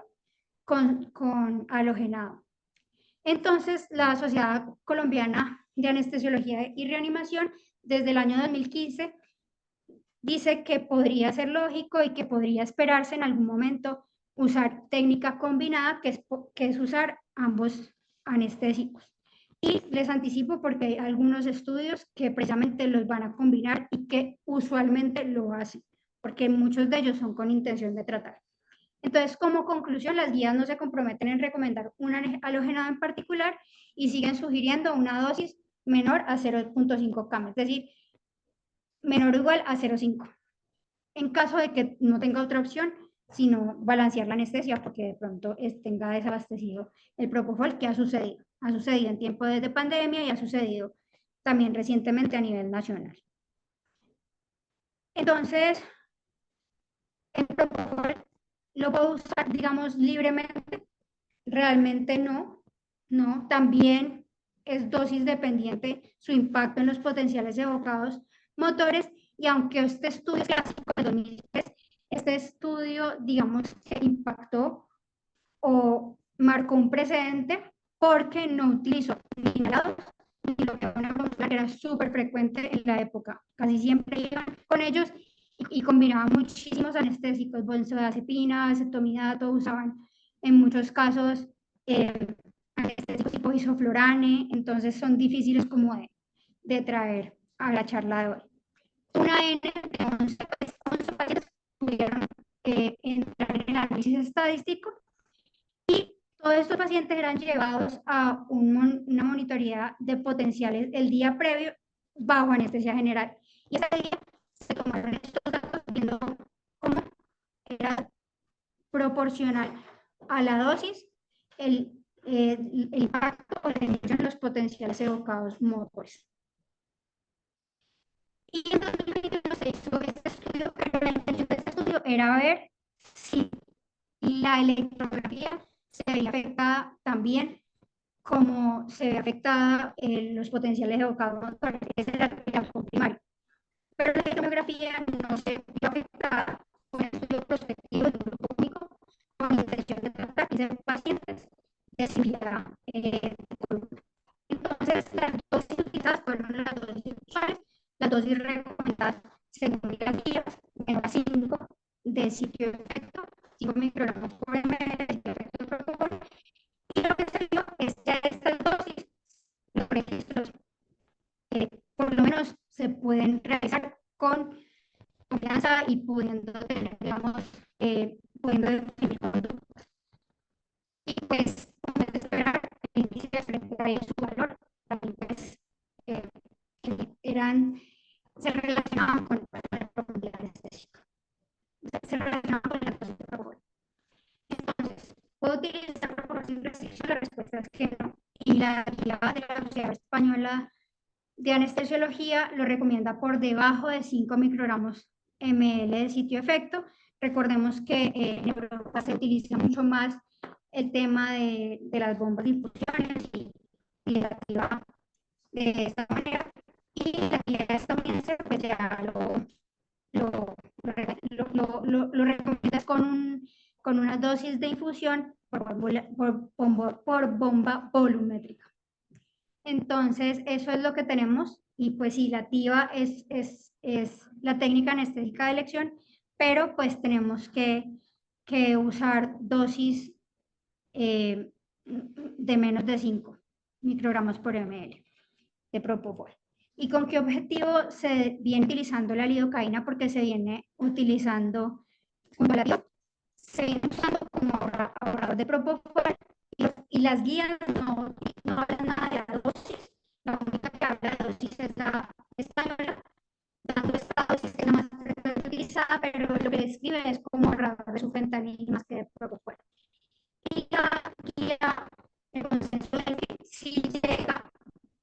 Speaker 2: con halogenado. Entonces, la Sociedad Colombiana de Anestesiología y Reanimación, desde el año 2015, dice que podría ser lógico y que podría esperarse en algún momento usar técnica combinada, que es usar ambos anestésicos. Y les anticipo porque hay algunos estudios que precisamente los van a combinar y que usualmente lo hacen, porque muchos de ellos son con intención de tratar. Entonces, como conclusión, las guías no se comprometen en recomendar un halogenado en particular y siguen sugiriendo una dosis menor a 0.5 km, es decir, menor o igual a 0.5. En caso de que no tenga otra opción, sino balancear la anestesia porque de pronto tenga desabastecido el propofol, que ha sucedido. Ha sucedido en tiempo de pandemia y ha sucedido también recientemente a nivel nacional. Entonces, el propofol lo puedo usar, digamos, libremente. Realmente no, no. También es dosis dependiente su impacto en los potenciales evocados motores, y aunque este estudio es clásico de 2003, este estudio, digamos, que impactó o marcó un precedente porque no utilizó ni inhaladores ni lo que era súper frecuente en la época. Casi siempre iban con ellos y combinaban muchísimos anestésicos, benzodiazepina, acetomidato, usaban en muchos casos anestésicos tipo isoflurane, entonces son difíciles como de traer a la charla de hoy. Una N de 11 pacientes pudieron entrar en el análisis estadístico y todos estos pacientes eran llevados a una monitoría de potenciales el día previo bajo anestesia general. Y ese día se tomaron estos datos viendo cómo era proporcional a la dosis el impacto o la disminución de los potenciales evocados motores. Y en 2021 se hizo este estudio, pero la intención de este estudio era ver si la electrografía se veía afectada también como se ve afectada los potenciales evocados motores. Esa era la razón primaria. Pero la electrografía no se vio afectada con el estudio prospectivo de un grupo único con intención de tratar a pacientes de cirugía de columna. Entonces, las dosis utilizadas fueron las dosis usuales, las dosis recomendadas según las guías, menor a 5 de sitio de efecto, 5 microgramos por ml de sitio de efecto de propofol. Y lo que se vio es que a estas dosis, los registros, por lo menos, se pueden realizar con confianza y pudiendo tener, digamos, pudiendo definir conductas. Y pues, como es de esperar, el índice de frente y su valor también pues, eh, se relacionaban con la profundidad anestésica. Se relacionaban con la dosis de propofol. Entonces, ¿puedo utilizar propofol sin restricción? La respuesta es que no. Y la guía de la Sociedad Española de Anestesiología lo recomienda por debajo de 5 microgramos ml de sitio efecto. Recordemos que en Europa se utiliza mucho más el tema de las bombas de infusiones y utilizativa de esta manera y la guía estadounidense pues ya lo recomiendas con una dosis de infusión por bomba volumétrica. Entonces, eso es lo que tenemos y pues sí, la TIVA es la técnica anestésica de elección, pero pues tenemos que usar dosis de menos de 5 microgramos por ml de propofol. ¿Y con qué objetivo se viene utilizando la lidocaína? Porque se viene utilizando como se viene usando como ahorrador de propofol y las guías no hablan nada de la dosis. La única que habla de dosis es la española, dando esta dosis que es la más utilizada, pero lo que describe es como ahorrador de sufentanil más que de propofol. Y la guía, el consenso de que si llega,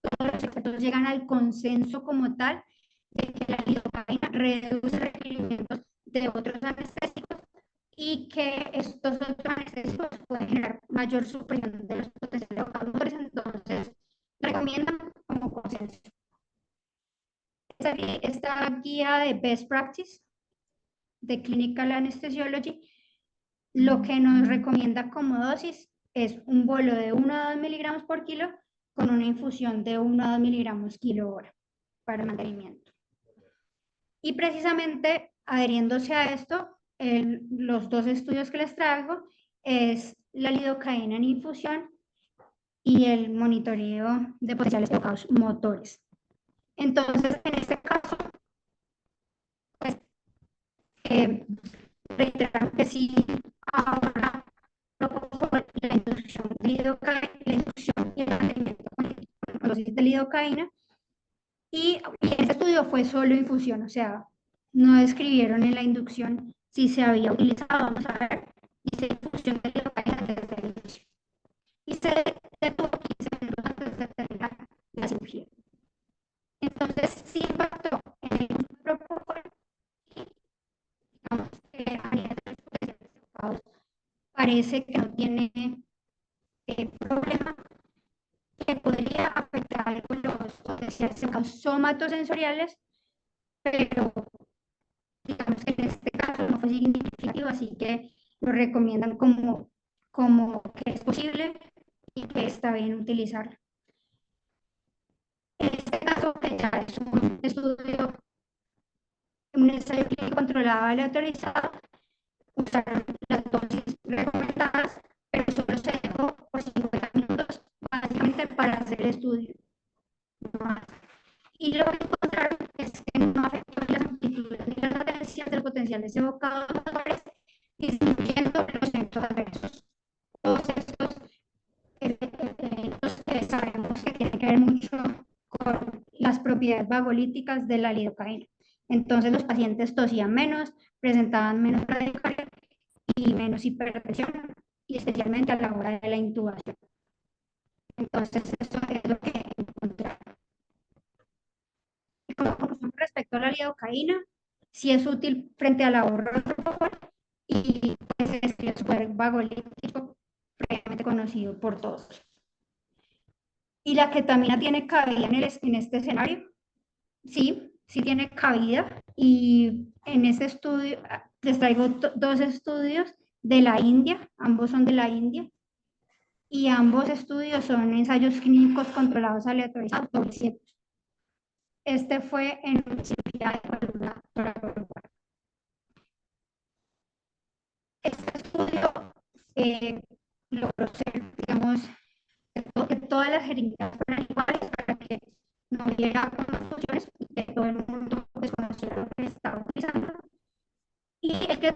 Speaker 2: todos los expertos llegan al consenso como tal de que la lidocaína reduce requerimientos de otros anestésicos y que estos otros anestésicos pueden generar mayor supresión de los potenciales evocadores, entonces recomiendan como consenso. Esta guía de Best Practice de Clinical Anesthesiology lo que nos recomienda como dosis es un bolo de 1 a 2 miligramos por kilo con una infusión de 1 a 2 miligramos kilo hora para mantenimiento. Y precisamente adheriéndose a esto, los dos estudios que les traigo es la lidocaína en infusión y el monitoreo de potenciales evocados motores. Entonces, en este caso, pues, reiterar que si ahora la inducción de lidocaína, la inducción y el mantenimiento con dosis de lidocaína, y este estudio fue solo infusión, o sea, no describieron en la inducción si se había utilizado, vamos a ver, dice infusión de lidocaína desde el inicio. Y se detuvo 15 minutos antes de terminar la cirugía. Entonces, sí impactó en el propofol y, digamos, a nivel de los potenciales parece que no tiene problema que podría afectar los potenciales somatosensoriales, pero digamos que en este caso no fue significativo, así que lo recomiendan como que es posible y que está bien utilizarlo. En este caso, que ya es un estudio, un ensayo clínico controlado aleatorizado, usaron las dosis recomendadas, pero solo se dejó por 50 minutos básicamente para hacer el estudio. Y lo que encontraron es que no afectó las amplitudes ni las latencias del potenciales evocados motores, disminuyendo los eventos adversos. Todos estos eventos sabemos que tienen que ver mucho con las propiedades vagolíticas de la lidocaína. Entonces los pacientes tosían menos, presentaban menos bradicardia y menos hipertensión, y especialmente a la hora de la intubación. Entonces, esto es lo que encontraron. Con respecto a la lidocaína, sí es útil frente al ahorro del propofol y pues, es el super vagolítico previamente conocido por todos. Y la ketamina tiene cabida en este escenario. Sí, sí tiene cabida. Y en este estudio, les traigo dos estudios de la India, ambos son de la India, y ambos estudios son ensayos clínicos controlados aleatorizados por ciegos. Este fue en cirugía de columna torácica. Este estudio logró ser, digamos, que todas las jeringas fueran iguales para que no hubiera confusiones y que todo el mundo desconociera lo que estaba utilizando. Y el que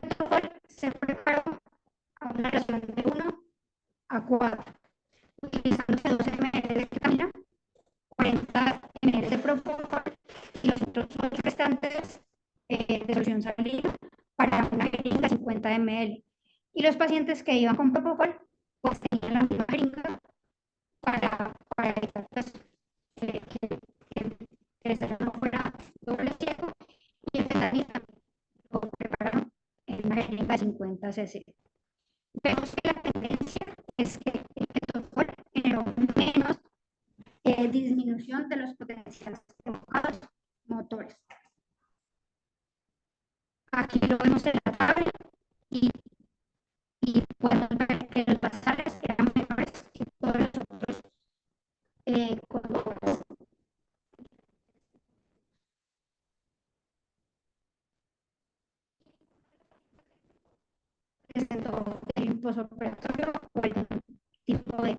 Speaker 2: se preparó a una relación de 1 a 4, utilizándose 12 ml de ketamina, 40 ml de propofol y los otros restantes de solución salina para una jeringa de 50 ml. Y los pacientes que iban con propofol, pues tenían la misma jeringa para evitar pues, que el cerebro no fuera doble ciego, y el ketamina lo prepararon en una jeringa de 50 cc. Vemos que la tendencia es que el propofol generó menos disminución de los potenciales evocados motores. Aquí lo vemos en la tabla y, podemos ver que los basales eran menores que todos los otros colores. Presentó el posoperatorio o algún tipo de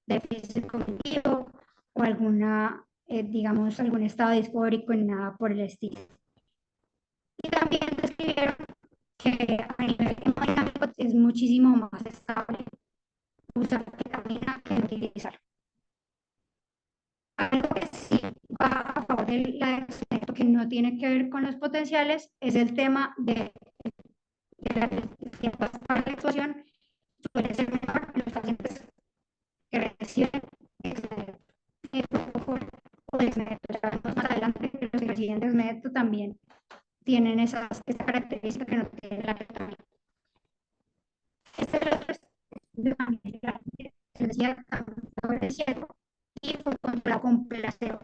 Speaker 2: déficit cognitivo o alguna, digamos, algún estado disfórico ni nada por el estilo. Y también describieron que a nivel hemodinámico es muchísimo más estable usar ketamina que no utilizar. Algo que sí va a favor de la experimento que no tiene que ver con los potenciales es el tema de la cierta para la actuación suele ser menor en los pacientes que reciben propofol o dexmedetomidina. Sabemos más adelante que los que reciben dexmedetomidina también tienen esa característica que no tiene la ketamina. Este es el otro estudio también se decía sobre el ciego y fue contra con placebo,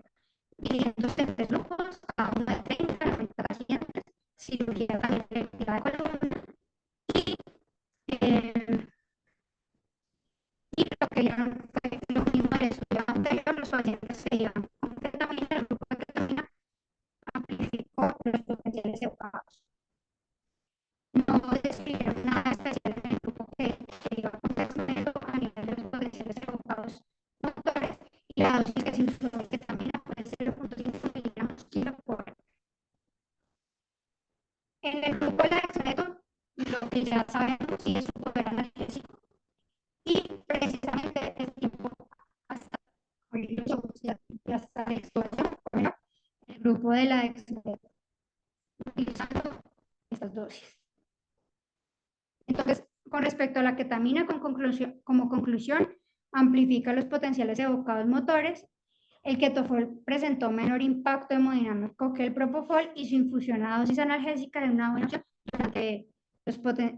Speaker 2: dividiéndose en 3 grupos, cada uno de 30 a 90 pacientes, cirugía también electiva de columna eh, y lo que vieron fue lo mismo del estudio anterior, los pacientes se iban con ketamina, el grupo de ketamina amplificó los potenciales evocados. No describieron nada especial en el grupo que iba con dexmedo a nivel de los potenciales evocados motores y la dosis que se usó de ketamina fue de 0.5 miligramos kilo por hora. En el grupo de la dexmedo, lo que ya sabemos sí es un poder analgésico y precisamente el tiempo hasta abrir los ojos y hasta la explosión, bueno, el grupo de la dexmedo utilizando estas dosis. Entonces, con respecto a la ketamina, como conclusión, amplifica los potenciales evocados motores. El ketofol presentó menor impacto hemodinámico que el propofol y su infusión a dosis analgésica de una buena opción durante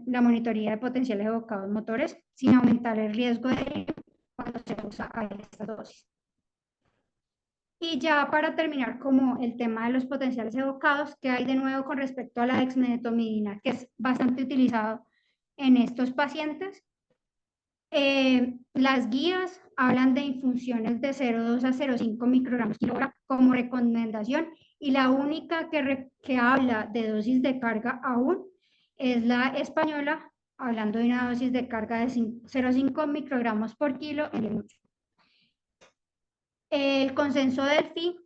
Speaker 2: la monitoría de potenciales evocados motores, sin aumentar el riesgo de delirium cuando se usa a esta dosis. Y ya para terminar, como el tema de los potenciales evocados, que hay de nuevo con respecto a la dexmedetomidina, que es bastante utilizado en estos pacientes. Las guías hablan de infusiones de 0,2 a 0,5 microgramos kilogramo como recomendación y la única que habla de dosis de carga aún es la española, hablando de una dosis de carga de 0,5 microgramos por kilo en minuto. El consenso del FI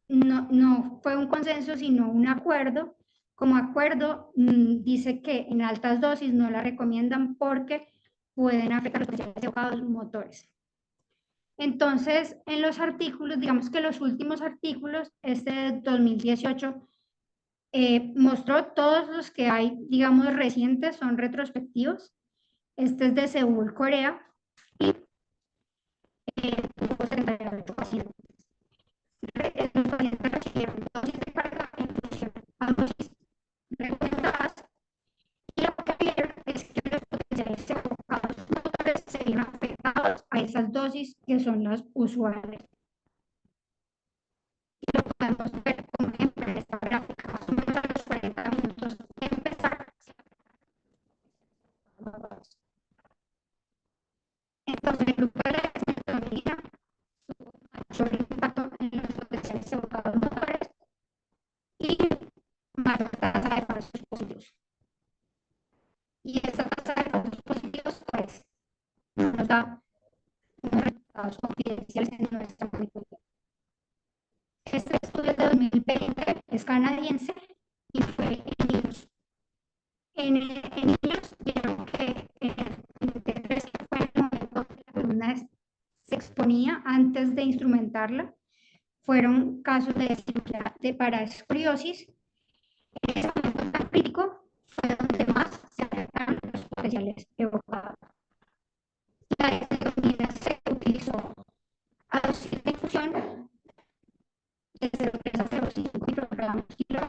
Speaker 2: no fue un consenso, sino un acuerdo. Como acuerdo, dice que en altas dosis no la recomiendan porque pueden afectar los potenciales evocados motores. Entonces, en los artículos, digamos que los últimos artículos, este de 2018, mostró todos los que hay, digamos, recientes, son retrospectivos. Este es de Seúl, Corea, y tuvo 78 pacientes. Los pacientes recibieron dosis de carga en función a dosis recomendadas y lo que vieron es que los potenciales evocados motores se vieron afectados a esas dosis que son las usuales. Y lo podemos ver como ejemplo en esta gráfica, más o menos a los 40 minutos de empezar. Entonces, el grupo de la dexmedetomidina tuvo mayor impacto en los potenciales evocados motores y mayor tasa de falsos positivos. Y esa tasa de falsos positivos, pues, no nos da unos resultados confidenciales en nuestra monitoría. Este estudio de 2020 es canadiense y fue en niños. En niños vieron que fue el momento que la columna se exponía antes de instrumentarla. Fueron casos de cirugía para escoliosis. En ese momento tan crítico fue donde más se acercaron los potenciales evocados. La dexmedetomidina se utilizó a dosis de infusión de 0,3 a 0,5 microgramos kilo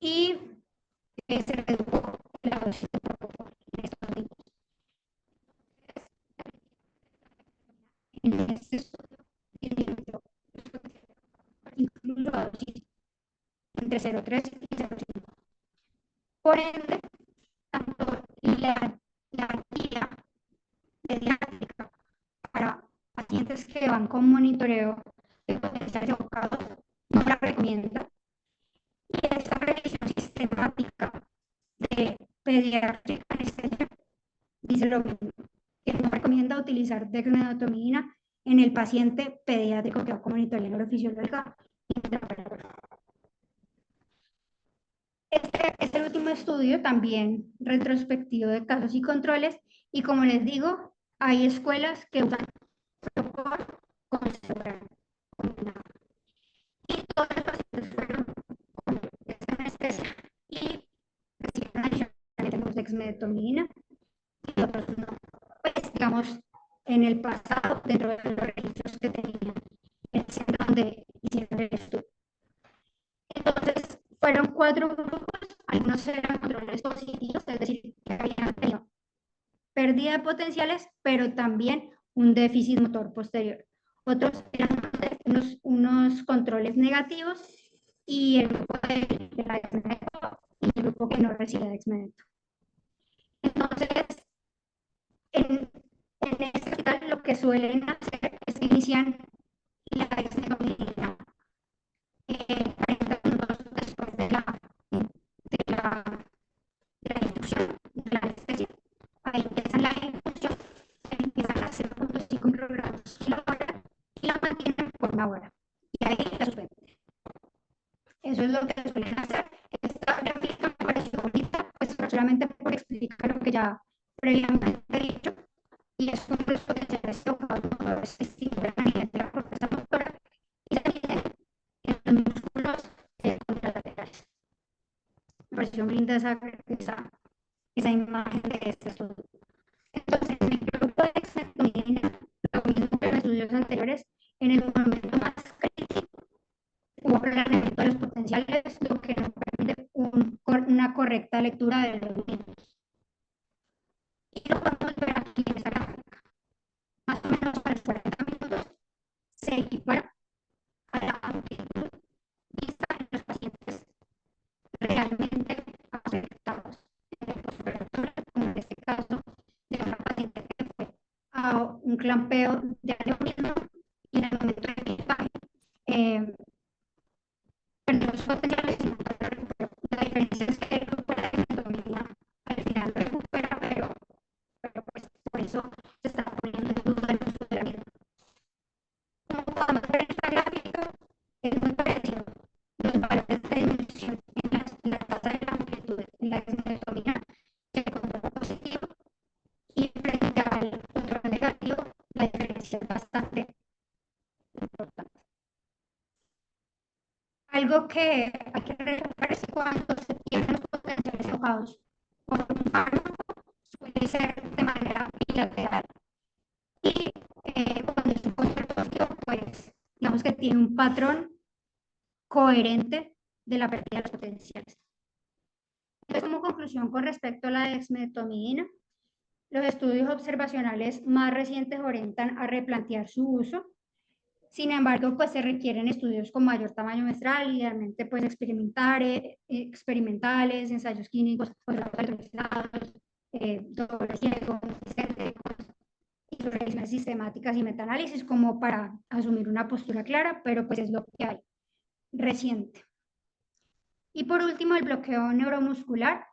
Speaker 2: y se redujo la dosis de propofol en estos niños. En este estudio entre 0,3 y 0,5. Por ende, tanto la guía pediátrica para pacientes que van con monitoreo de potenciales evocados no la recomienda. Y esta revisión sistemática de pediátrica anestesia dice lo mismo, que no recomienda utilizar dexmedetomidina en el paciente pediátrico que va con monitoreo neurofisiológica. Este es el último estudio, también retrospectivo de casos y controles, y como les digo, hay escuelas que usan propofol con celular combinado. Y todos los pacientes fueron con esta anestesia y recibieron adicionalmente dexmedetomidina y otros no. Pues digamos, en el pasado, dentro de los registros que tenían el centro donde hicieron el estudio. Entonces, fueron 4 grupos, algunos eran controles positivos, es decir, que habían tenido pérdida de potenciales, pero también un déficit motor posterior. Otros eran unos controles negativos y el grupo de la dexmedeto y el grupo que no recibía dexmedeto. Entonces, en este hospital lo que suelen hacer es que inician la dexmedetomidina 40 minutos después de la infusión de la anestesia. Ahí empiezan la infusión, empiezan a hacer 0.5 microgramos la hora y la mantienen por 1 hora. Y ahí la suspenden. Eso es lo que suelen hacer. Esta gráfica me pareció bonita, pues solamente por explicar lo que ya previamente he dicho. Y es como los potenciales evocados se estimulan a nivel de la corteza motora y se miden en los músculos contralaterales. Me pareció linda esa imagen de este estudio. Entonces, en el grupo de dexmedetomidina, lo mismo que en estudios anteriores, en el momento más crítico, hubo planeamiento de los potenciales, lo que nos permite una correcta lectura de los mismos. Y lo podemos ver aquí en esta gráfica. Más o menos para los 40 minutos se equipara a la amplitud vista en los pacientes realmente afectados en el postoperatorio, como en este caso de una paciente que fue a un clampeo de aneurisma y en el momento de pisaje perdió sus potenciales y nunca lo recuperó. La diferencia es que el grupo de dexmedetomidina al final recupera, pero pues por eso se está poniendo en duda el uso de la misma. Como podemos ver en esta gráfica, es muy parecido. Los valores de disminución en la tasa de la amplitud en la dexmedetomidina se controla positivo y frente al control negativo la diferencia es bastante importante. Algo que hay que recordar es que cuando se tienen los potenciales evocados por un fármaco suele ser de manera bilateral y cuando es un control positivo pues digamos que tiene un patrón coherente de la pérdida de los potenciales. Entonces, como conclusión con respecto a la dexmedetomidina, los estudios observacionales más recientes orientan a replantear su uso. Sin embargo, pues se requieren estudios con mayor tamaño muestral, idealmente pues experimentales, ensayos clínicos, doble ciego, y sus revisiones sistemáticas y metaanálisis como para asumir una postura clara, pero pues es lo que hay reciente. Y por último, el bloqueo neuromuscular,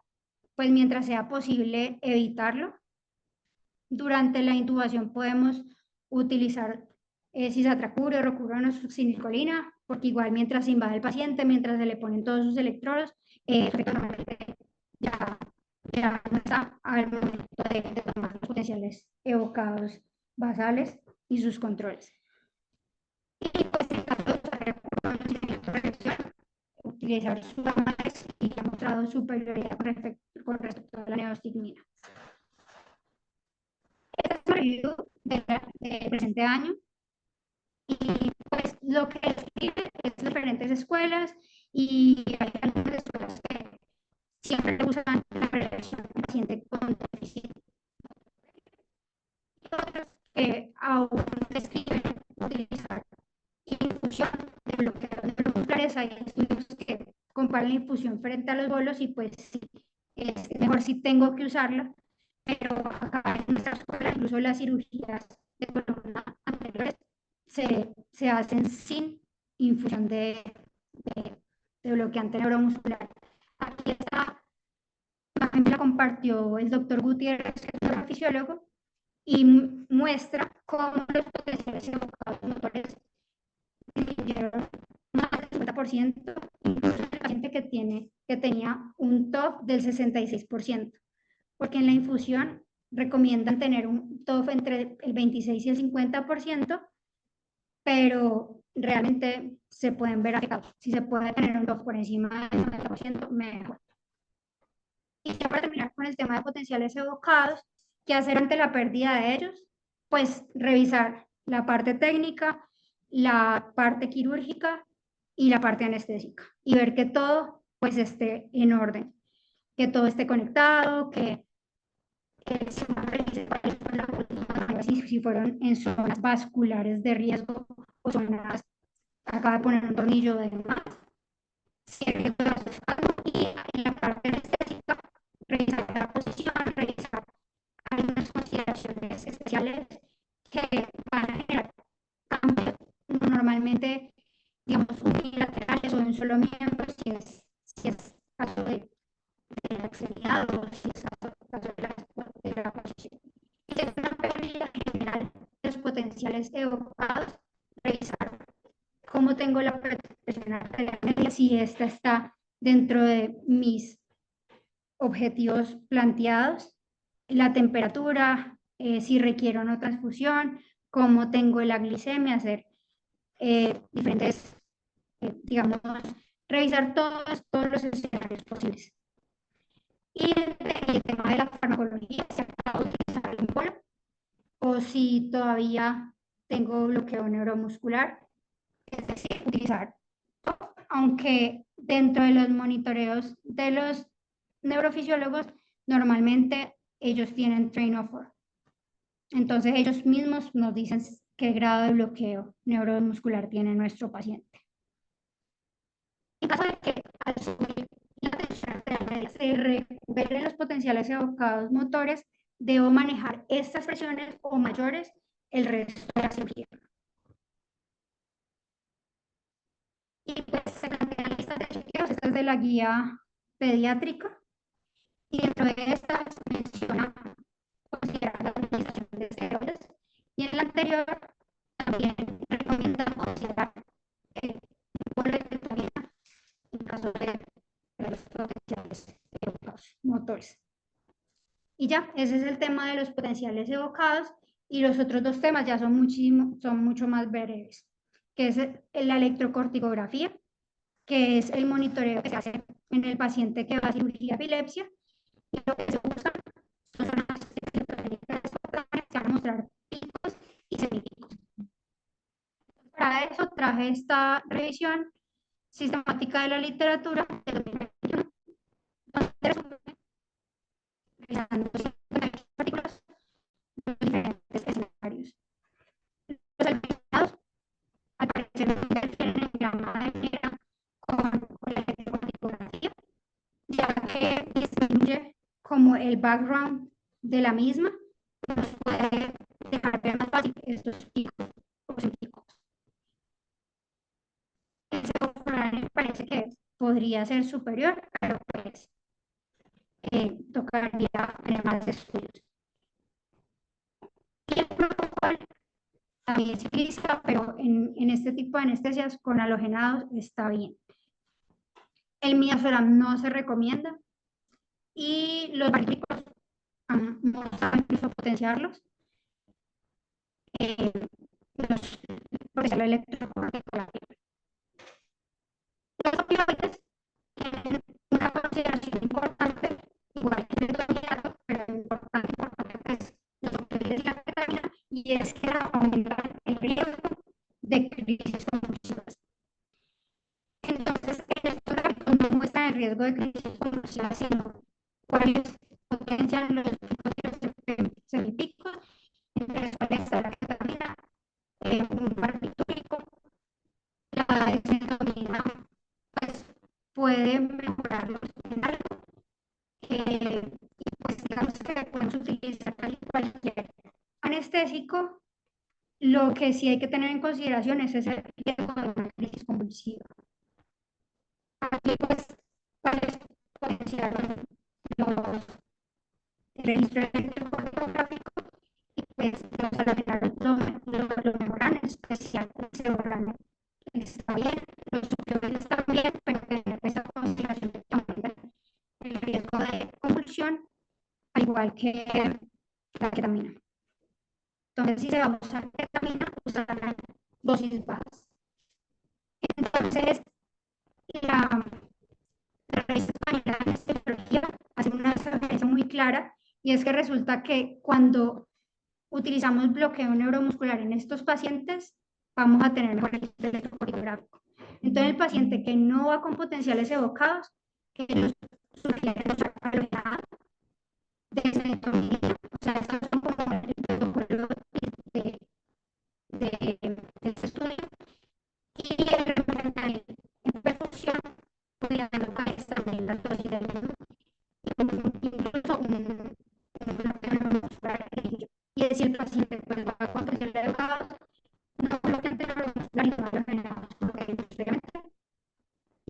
Speaker 2: pues mientras sea posible evitarlo. Durante la intubación podemos utilizar cisatracur o rocurona o succinilcolina, porque igual mientras se invade el paciente, mientras se le ponen todos sus electrodos, ya no está al momento de tomar los potenciales evocados basales y sus controles. Y pues en caso de reacción, utilizar sulfamax y ha mostrado superioridad con respecto a la neostigmina. Este es un review del presente año y pues lo que escribe es diferentes escuelas y hay algunas escuelas que siempre usan la prevención del paciente con déficit y otras que aún describen utilizar infusión de bloqueadores neuromusculares. Hay estudios que con compara la infusión frente a los bolos y pues sí, es mejor si tengo que usarla, pero acá en nuestra escuela incluso las cirugías de columna anteriores se hacen sin infusión de bloqueante neuromuscular. Aquí está, también me la compartió el doctor Gutiérrez, que es neurofisiólogo, y muestra cómo los potenciales evocados motores disminuyeron más del 50%, incluso en el paciente que tenía un TOF del 66%, porque en la infusión recomiendan tener un TOF entre el 26 y el 50%, pero realmente se pueden ver afectados. Si se puede tener un TOF por encima del 90%, mejor. Y ya para terminar con el tema de potenciales evocados, ¿qué hacer ante la pérdida de ellos? Pues revisar la parte técnica, la parte quirúrgica y la parte anestésica y ver que todo pues esté en orden, que todo esté conectado, que se revise si fueron en zonas vasculares de riesgo o zonas, acaba de poner un tornillo de más, cierre todas las camas y en la parte anestésica revisar la posición, revisar algunas consideraciones especiales que van a generar cambios normalmente, digamos, unilaterales o de un solo miembro, si es caso de la extremidad o si es caso de la posición. Y si es una pérdida general de los potenciales evocados, revisar cómo tengo la presión arterial media, si esta está dentro de mis objetivos planteados, la temperatura, si requiero una transfusión, cómo tengo la glicemia, hacer diferentes, digamos, revisar todos los escenarios posibles. Y el tema de la farmacología, si acabo de utilizar el polo o si todavía tengo bloqueo neuromuscular, es decir, utilizar, aunque dentro de los monitoreos de los neurofisiólogos, normalmente ellos tienen train offer. Entonces ellos mismos nos dicen qué grado de bloqueo neuromuscular tiene nuestro paciente. En caso de que al subir la tensión arterial se recuperen los potenciales evocados motores, debo manejar estas presiones o mayores el resto de la cirugía. Y pues se plantean listas de chequeos, esta es de la guía pediátrica, y dentro de estas menciona considerar la utilización de esteroides, y en la anterior también recomienda considerar el boletín en caso de los potenciales evocados motores. Y ya, ese es el tema de los potenciales evocados, y los otros dos temas ya son mucho más breves, que es la electrocorticografía, que es el monitoreo que se hace en el paciente que va a cirugía de epilepsia, y lo que se usa son las técnicas que van a mostrar picos y semipicos. Para eso traje esta revisión sistemática de la literatura de 2021, donde resume, revisando artículos, los diferentes escenarios. Los alpinistas, al parecer, no interfieren en gran manera con la electroconfiguración, ya que disminuye como el background de la misma, nos puede dejar ver más fácil estos picos o semipicos. Ese popular me parece que podría ser superior, pero pues tocaría tener más estudios. Y el protocolo también se utiliza, pero en este tipo de anestesias con halogenados está bien. El midazolam no se recomienda y los barbitúricos han mostrado incluso potenciarlos. Los potenciales electrocorticolares. Los opioides tienen una consideración importante, igual que el drogadicto, pero importante es los opioides y la ketamina, y es que aumentan el riesgo de crisis convulsivas. Entonces, en estos gráficos no muestran el riesgo de crisis convulsivas, sino cuáles potencian los picos semipicos, entre los cuales está la ketamina, un barbitúrico, la dexmedetomidina, pues puede mejorarlos en algo. Y pues digamos que podemos utilizar cualquier anestésico. Lo que sí hay que tener en consideración es ese riesgo de una crisis convulsiva. Aquí pues, ¿cuáles pueden ser los registros electrocardiográficos? Y pues los alogenados lo mejoran, en especial el ceborrano está bien, los superiores están bien, pero tener esa consideración de también el riesgo de convulsión, al igual que la ketamina. Entonces, si se va a usar ketamina, usarla en dosis bajas. Entonces, la, la revista española de anestesiología hace una referencia muy clara, y es que resulta que cuando utilizamos bloqueo neuromuscular en estos pacientes, vamos a tener mejor registro electrocardiográfico. Entonces, el paciente que no va con potenciales evocados, que nos sugiere usar alogenada, desmetonidina, o sea, estos son como el protocolo de este estudio, y el referente en perfusión podría tocar también las dosis de veneno, incluso un bloqueo neuromuscular. Y es si el paciente pues, va con potenciales elevados, no bloquea neuromuscular y no va a generar posteriormente.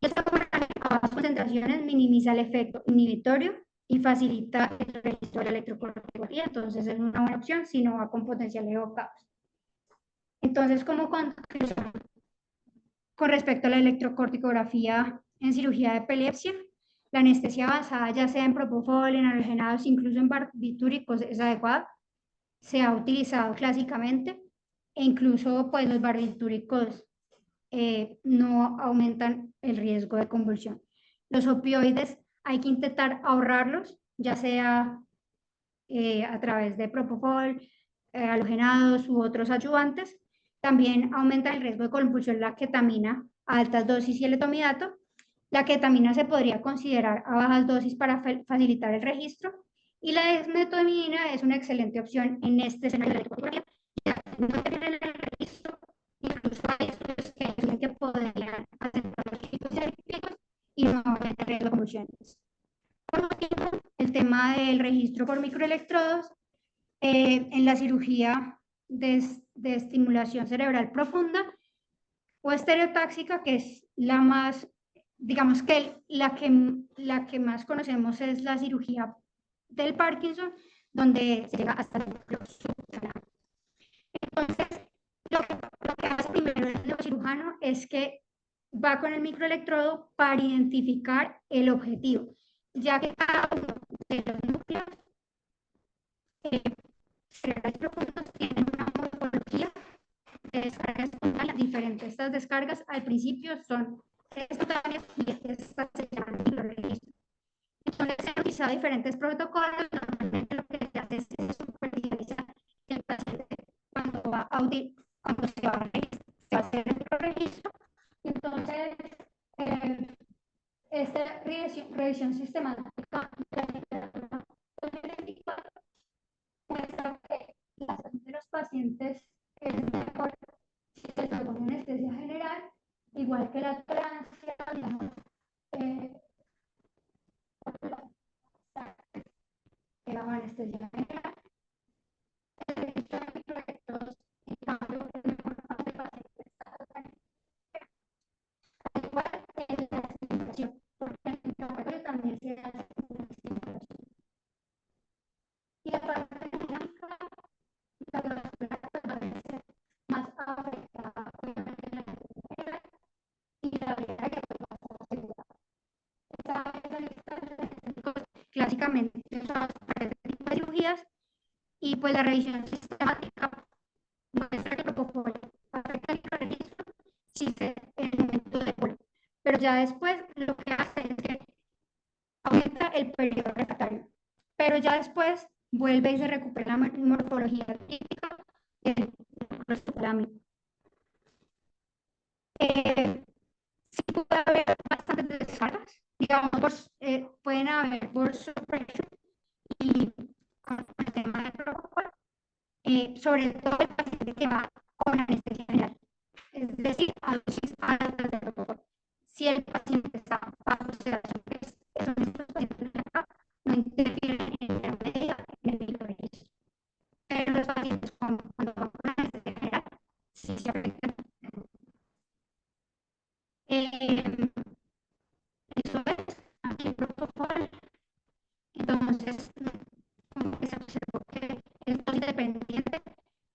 Speaker 2: Y esta a bajas concentraciones minimiza el efecto inhibitorio y facilita el registro de la electrocorticometría. Entonces es una buena opción si no va con potenciales evocados. Entonces, como conclusión, con respecto a la electrocorticografía en cirugía de epilepsia, la anestesia basada ya sea en propofol, en alogenados, incluso en barbitúricos es adecuada. Se ha utilizado clásicamente e incluso pues los barbitúricos no aumentan el riesgo de convulsión. Los opioides hay que intentar ahorrarlos, ya sea a través de propofol, halogenados u otros ayudantes. También aumenta el riesgo de convulsión la ketamina a altas dosis y el etomidato. La ketamina se podría considerar a bajas dosis para facilitar el registro, y la desmetonidina es una excelente opción en este escenario de electrocardiografía, ya que no tener el registro, incluso hay estudios que dicen que podrían acentuar los picos picos y no aumentar el riesgo de convulsiones. Por último, el tema del registro por microelectrodos en la cirugía de estimulación cerebral profunda o estereotáxica, que es la más, digamos que la que más conocemos es la cirugía del Parkinson, donde se llega hasta el núcleo subclavicular. Entonces, lo que hace primero el neurocirujano es que va con el microelectrodo para identificar el objetivo, ya que cada uno de los núcleos cerebrales profundos tienen una morfología de descargas espontáneas diferentes. Estas descargas al principio son espontáneas y estas se llaman microregistros. Entonces, se han utilizado diferentes protocolos. Normalmente lo que se hace es supervisar que el paciente cuando cuando se va a hacer el microregistro. Entonces, esta revisión sistemática de la literatura muestra que la salud de los pacientes es mejor si se les pone anestesia general, igual que la tolerancia, digamos, la anestesia general, el registro de microelectrodos y cambio es mejor cuando el paciente está totalmente, al igual que la estimulación, porque el microelectrodo también se hace una estimulación. Y la parte dinámica, la velocidad va a ser más afectada obviamente en la general y la habilidad que va a estar asegurada. Esta es la lista de los técnicos clásicamente usados para este tipo de cirugías, y pues la revisión sistemática muestra que propofol afecta el microregistro si se en el momento de polvo, pero ya después lo que hace es que aumenta el periodo refractario, pero ya después vuelve y se recupera la morfología típica del prostopolámico. Sí puede haber bastantes descargas, digamos, pueden haber por suppression y con el tema del protocolo, sobre todo el paciente que va con anestesia general, es decir, a dosis altas de protocolo. Si el paciente está bajo Eh, Eso es, aquí el protocolo. Entonces, como que se observó que es muy dependiente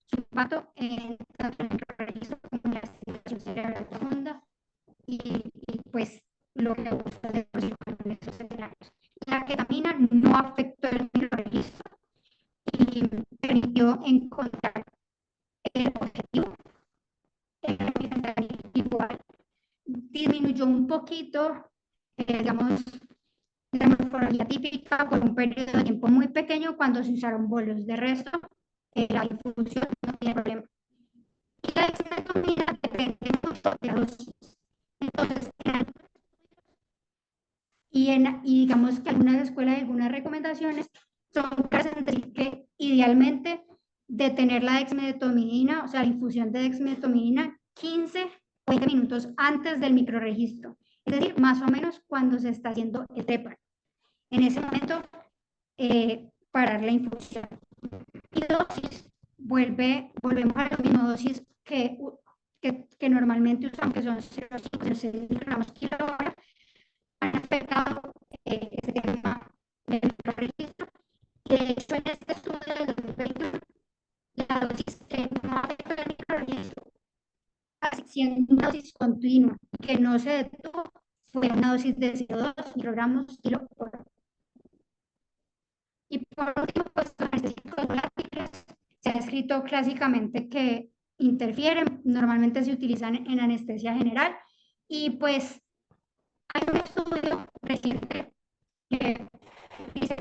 Speaker 2: su impacto en tanto en el microorganismo como en la estimulación cerebral profunda y pues lo que gusta de los en estos escenarios. La ketamina no afectó el microregistro y permitió encontrar el objetivo, igual disminuyó un poquito, digamos, la morfología típica por un periodo de tiempo muy pequeño cuando se usaron bolos. De resto, la infusión no tiene problema. Y la dexmedetomina depende mucho de la dosis. Entonces, y digamos que algunas escuelas y algunas recomendaciones son en decir que idealmente detener la dexmedetomidina, o sea, la infusión de dexmedetomidina 15 o 20 minutos antes del microregistro. Es decir, más o menos cuando se está haciendo el TEPA. En ese momento, parar la infusión. Y dosis, volvemos a la misma dosis que normalmente usamos, que son 0,5 microgramos kilo hora. Han afectado ese tema del registro. De hecho, en este estudio del 2021, la dosis no afectó el microregistro, siendo una dosis continua que no se detuvo, fue una dosis de 0,2 microgramos kilo hora. Y por último, pues los anestésicos volátiles se ha escrito clásicamente que interfieren, normalmente se utilizan en anestesia general y pues hay un estudio reciente que dice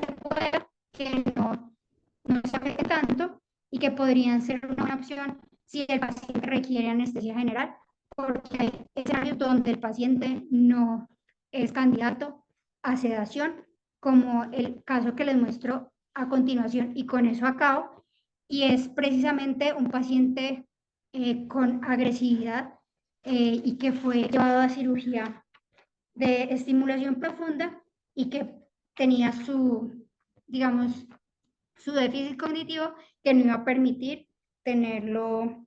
Speaker 2: que no se afecte tanto y que podrían ser una buena opción si el paciente requiere anestesia general, porque hay escenarios donde el paciente no es candidato a sedación, como el caso que les muestro a continuación, y con eso acabo, y es precisamente un paciente con agresividad y que fue llevado a cirugía de estimulación profunda y que tenía digamos, su déficit cognitivo que no iba a permitir tenerlo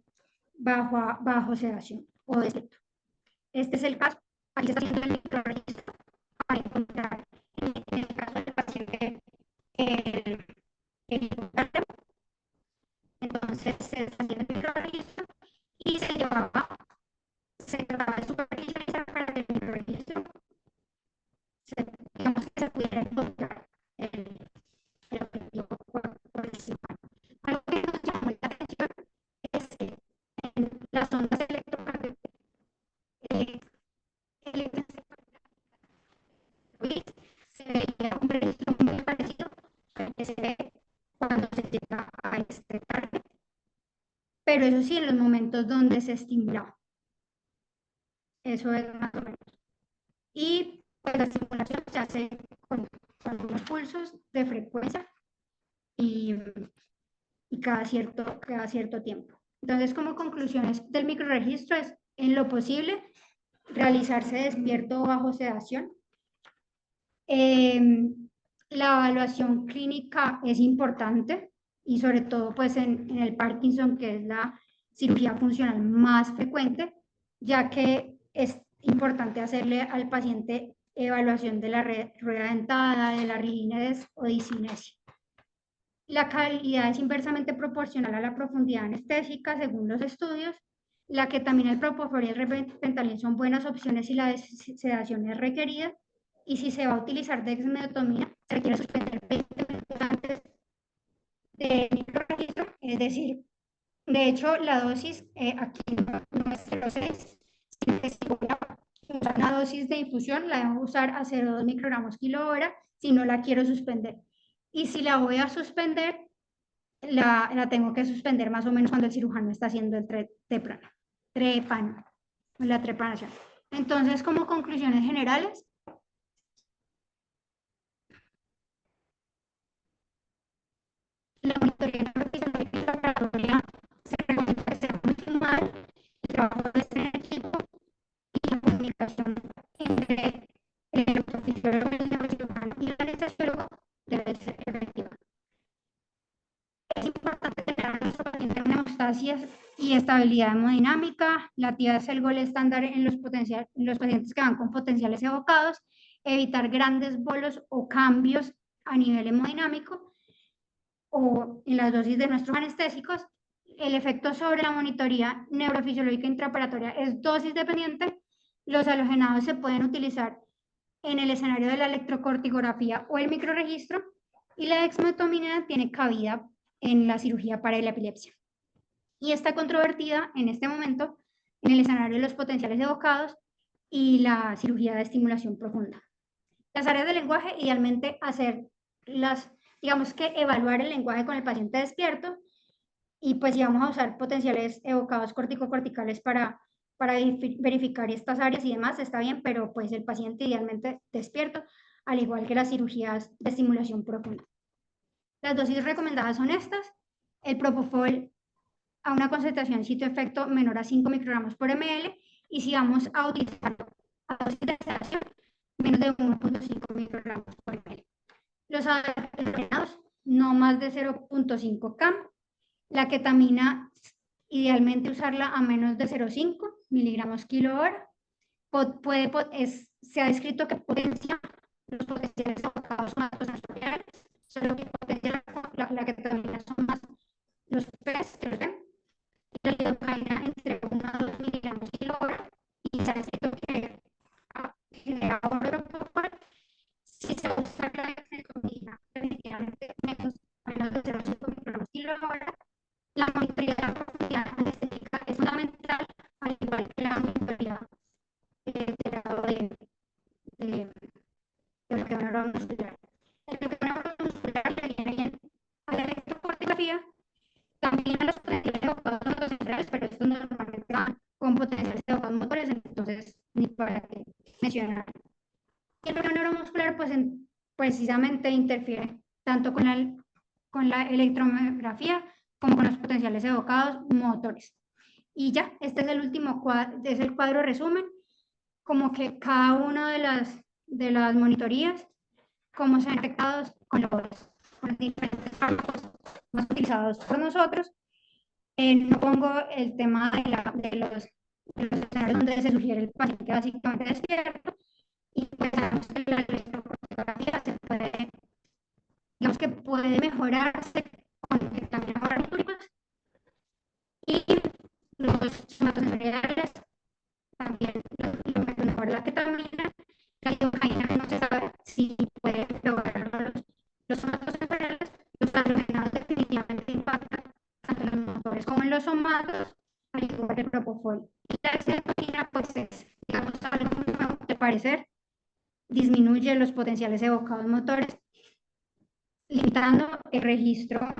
Speaker 2: bajo sedación o despierto. Este es el caso. Aquí se está haciendo el microregistro para encontrar, en el caso del paciente, el, el entonces se está haciendo el microregistro y se trataba de supervisar para que el microregistro, digamos que se pudiera encontrar el objetivo por encima. Algo que nos llamó la atención es que en las ondas electromagnéticas eh, se veía un registro muy parecido al que se ve cuando se llega a este target, pero eso sí en los momentos donde se estimula. Eso es más o menos. Y pues la estimulación se hace con unos pulsos de frecuencia y, y cada cierto tiempo. Entonces, como conclusiones del microregistro es, en lo posible, realizarse despierto o bajo sedación. La evaluación clínica es importante y sobre todo pues en el Parkinson, que es la cirugía funcional más frecuente, ya que es importante hacerle al paciente evaluación de la rueda dentada, de la rigidez o discinesia. La calidad es inversamente proporcional a la profundidad anestésica según los estudios. La ketamina, el propofol y el riperidone son buenas opciones si la sedación es requerida. Y si se va a utilizar dexmedetomina, se requiere suspender 20 minutos antes del microregistro, es decir, de hecho, la dosis aquí no es 0,6, sino que si voy a usar una dosis de infusión, la debo usar a 0,2 microgramos kilo hora si no la quiero suspender. Y si la voy a suspender, la tengo que suspender más o menos cuando el cirujano está haciendo el la trepanación. Entonces, como conclusiones generales, la monitoría de la laboratoria se recomienda que sea continuada, el trabajo debe ser en equipo y la comunicación entre el doctor y el neurocirujano y el anestesiólogo debe ser efectiva. Es importante tener a nuestro paciente en homeostasis y estabilidad hemodinámica, La TIA es el gol estándar en en los pacientes que van con potenciales evocados, evitar grandes bolos o cambios a nivel hemodinámico o en las dosis de nuestros anestésicos. El efecto sobre la monitoría neurofisiológica intraoperatoria es dosis dependiente. Los halogenados se pueden utilizar en el escenario de la electrocorticografía o el microregistro, y la dexmedetomidina tiene cabida en la cirugía para la epilepsia. Y está controvertida en este momento en el escenario de los potenciales evocados y la cirugía de estimulación profunda. Las áreas del lenguaje, idealmente hacer digamos que evaluar el lenguaje con el paciente despierto, y pues si vamos a usar potenciales evocados corticocorticales para verificar estas áreas y demás, está bien, pero pues el paciente idealmente despierto, al igual que las cirugías de estimulación profunda. Las dosis recomendadas son estas: el propofol a una concentración sitio-efecto menor a 5 microgramos por ml, y si vamos a utilizar a dosis de sedación, menos de 1.5 microgramos por ml. Los adrenados no más de 0.5 cam. La ketamina, idealmente usarla a menos de 0.5 miligramos kilo hora. Se ha descrito que potencia los potenciales evocados sensoriales, solo que potencia la ketamina son más los PES que los ven, y la lidocaína entre 1 a 2 miligramos kilo hora, y se ha descrito que genera ahorro por si se usa la ketamina definitivamente menos de 0.5 miligramos kilo hora. La monitoría de la profundidad anestésica es fundamental, al igual que la monitoría del grado de, de bloqueo neuromuscular. El bloqueo neuromuscular le viene bien a la electrocardiografía, también a los potenciales evocados motocentrales, pero estos normalmente van con potenciales evocados motores, entonces ni para qué mencionar. Y el bloqueo neuromuscular, pues precisamente interfiere tanto con la electromiografía como con los potenciales evocados motores. Y ya, este es el último cuadro, es el cuadro resumen, como que cada una de las monitorías, cómo se han detectado con los diferentes fármacos más utilizados por nosotros. No pongo el tema de los escenarios donde se sugiere el paciente básicamente despierto, y pues sabemos que la electrocardiografía se puede, digamos que puede mejorarse con también mejorar públicos, y los somatosensoriales también lo mejor la ketamina. La lidocaína no se sabe si puede lograr los somatos sensoriales. Los halogenados definitivamente impactan tanto en los motores como en los somatos, al igual que el propofol. Y la exentoquina, pues es, digamos, algo nuevo de parecer, disminuye los potenciales evocados motores, limitando el registro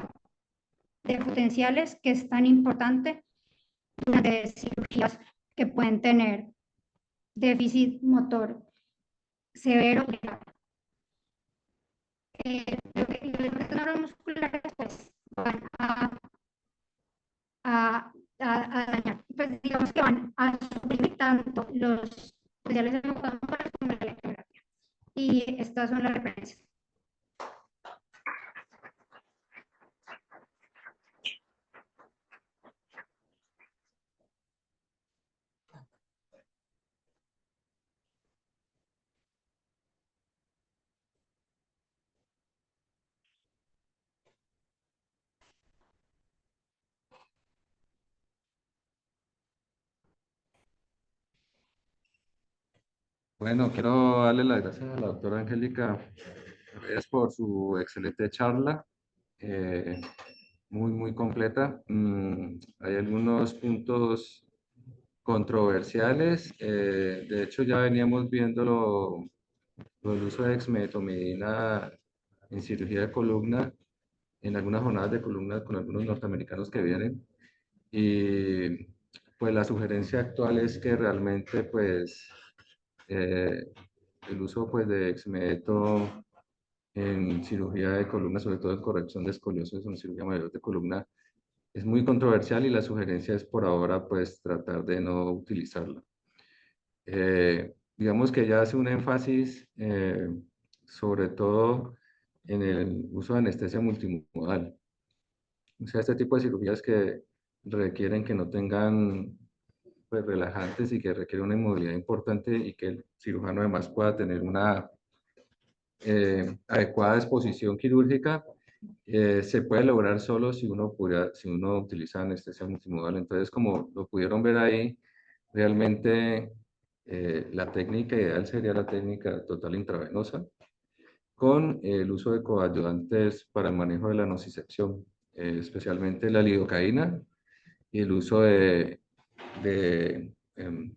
Speaker 2: de potenciales, que es tan importante durante cirugías que pueden tener déficit motor severo. Los neuromusculares pues van a dañar, pues digamos que van a suprimir tanto los potenciales evocados motores como la electrografía. Y estas son las referencias.
Speaker 1: Bueno, quiero darle las gracias a la doctora Angélica Reyes por su excelente charla, eh, muy completa. Hay algunos puntos controversiales. De hecho, ya veníamos viendo el uso de dexmedetomidina en cirugía de columna, en algunas jornadas de columna con algunos norteamericanos que vienen. Y pues la sugerencia actual es que realmente pues eh, el uso pues de dexmedeto en cirugía de columna, sobre todo en corrección de escoliosis o en cirugía mayor de columna, es muy controversial, y la sugerencia es por ahora pues tratar de no utilizarla. Digamos que ella hace un énfasis sobre todo en el uso de anestesia multimodal. O sea, este tipo de cirugías que requieren que no tengan pues, relajantes y que requieren una inmovilidad importante y que el cirujano además pueda tener una adecuada exposición quirúrgica, se puede lograr solo si uno utiliza anestesia multimodal. Entonces, como lo pudieron ver ahí, realmente la técnica ideal sería la técnica total intravenosa con el uso de coayudantes para el manejo de la nocicepción, especialmente la lidocaína y el uso de, em,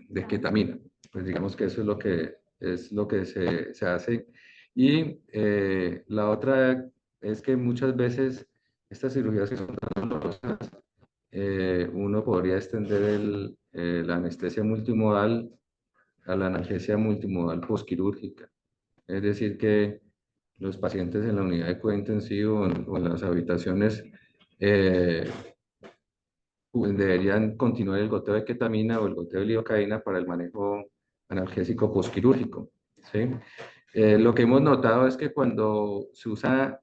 Speaker 1: de ketamina. Pues digamos que eso es lo que se hace. Y la otra es que muchas veces estas cirugías que son tan dolorosas, uno podría extender la anestesia multimodal a la analgesia multimodal posquirúrgica. Es decir, que los pacientes en la unidad de cuidado intensivo o en las habitaciones eh, pues, deberían continuar el goteo de ketamina o el goteo de lidocaína para el manejo analgésico posquirúrgico, ¿sí? Lo que hemos notado es que cuando se usa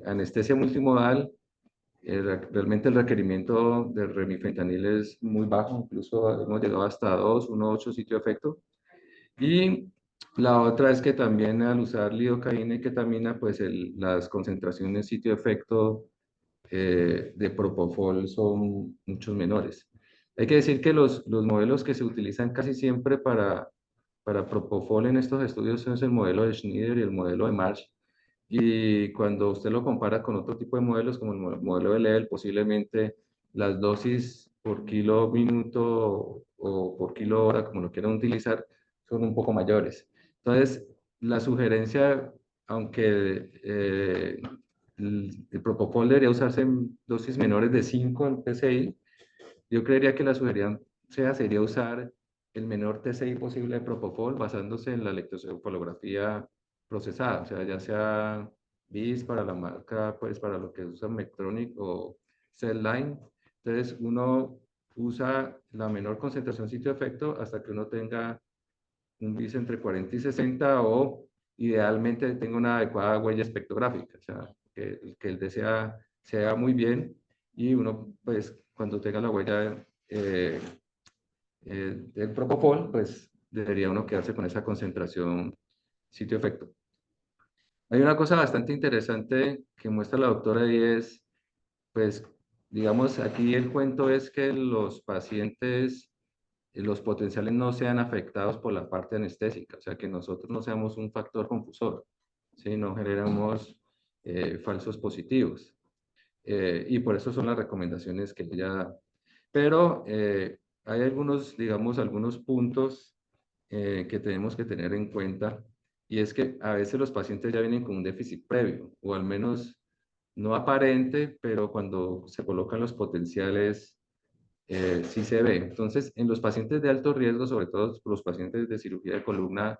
Speaker 1: anestesia multimodal, realmente el requerimiento de remifentanil es muy bajo, incluso hemos llegado hasta 2, 1,8 sitio de efecto. Y la otra es que también al usar lidocaína y ketamina, pues las concentraciones sitio de efecto de propofol son muchos menores. Hay que decir que los modelos que se utilizan casi siempre para propofol en estos estudios es el modelo de Schneider y el modelo de Marsh. Y cuando usted lo compara con otro tipo de modelos, como el modelo de Level, posiblemente las dosis por kilo minuto o por kilo hora, como lo quieran utilizar, son un poco mayores. Entonces, la sugerencia, aunque el propofol debería usarse en dosis menores de 5 en PCI, yo creería que la sugerencia sería usar el menor TCI posible de propofol basándose en la electroencefalografía procesada, o sea, ya sea BIS para la marca, pues para lo que usa Medtronic o Cellline. Entonces, uno usa la menor concentración sitio de efecto hasta que uno tenga un BIS entre 40 y 60 o idealmente tenga una adecuada huella espectrográfica, o sea, que el DCA se haga muy bien y uno, pues, cuando tenga la huella del propofol, pues, debería uno quedarse con esa concentración sitio-efecto. Hay una cosa bastante interesante que muestra la doctora y es, pues, digamos, aquí el cuento es que los pacientes, los potenciales no sean afectados por la parte anestésica, o sea, que nosotros no seamos un factor confusor, ¿sí? No generamos falsos positivos. Y por eso son las recomendaciones que ella da. Pero hay algunos, digamos, algunos puntos que tenemos que tener en cuenta, y es que a veces los pacientes ya vienen con un déficit previo, o al menos no aparente, pero cuando se colocan los potenciales, sí se ve. Entonces, en los pacientes de alto riesgo, sobre todo los pacientes de cirugía de columna,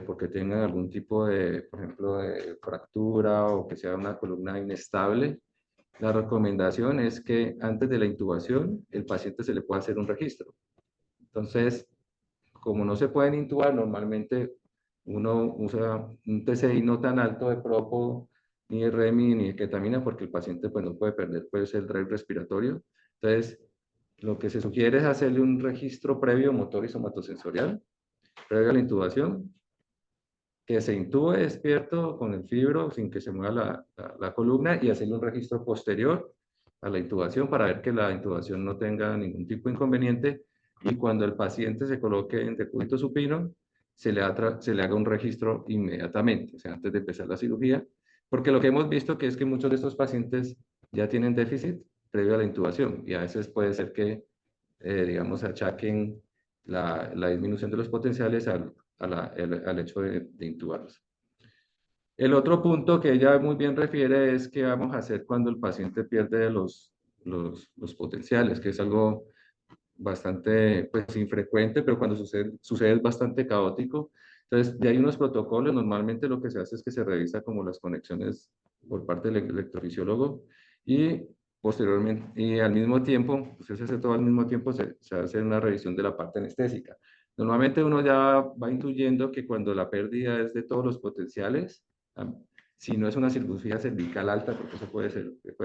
Speaker 1: porque tengan algún tipo de, por ejemplo, de fractura o que sea una columna inestable, la recomendación es que antes de la intubación el paciente se le pueda hacer un registro. Entonces, como no se pueden intubar, normalmente uno usa un TCI no tan alto de propo, ni de REMI, ni de ketamina, porque el paciente pues, no puede perder pues, el red respiratorio. Entonces, lo que se sugiere es hacerle un registro previo motor y somatosensorial, previo a la intubación, que se intube despierto con el fibro sin que se mueva la columna y hacerle un registro posterior a la intubación para ver que la intubación no tenga ningún tipo de inconveniente y cuando el paciente se coloque en decúbito supino, se le haga un registro inmediatamente, o sea, antes de empezar la cirugía, porque lo que hemos visto que es que muchos de estos pacientes ya tienen déficit previo a la intubación y a veces puede ser que, digamos, achaquen la disminución de los potenciales al hecho de intubarlos. El otro punto que ella muy bien refiere es qué vamos a hacer cuando el paciente pierde los potenciales, que es algo bastante pues, infrecuente, pero cuando sucede es bastante caótico. Entonces, ya hay unos protocolos, normalmente lo que se hace es que se revisa como las conexiones por parte del electrofisiólogo y posteriormente, y al mismo tiempo, pues se hace todo al mismo tiempo, se hace una revisión de la parte anestésica. Normalmente uno ya va intuyendo que cuando la pérdida es de todos los potenciales, ah, si no es una cirugía cervical alta, porque eso puede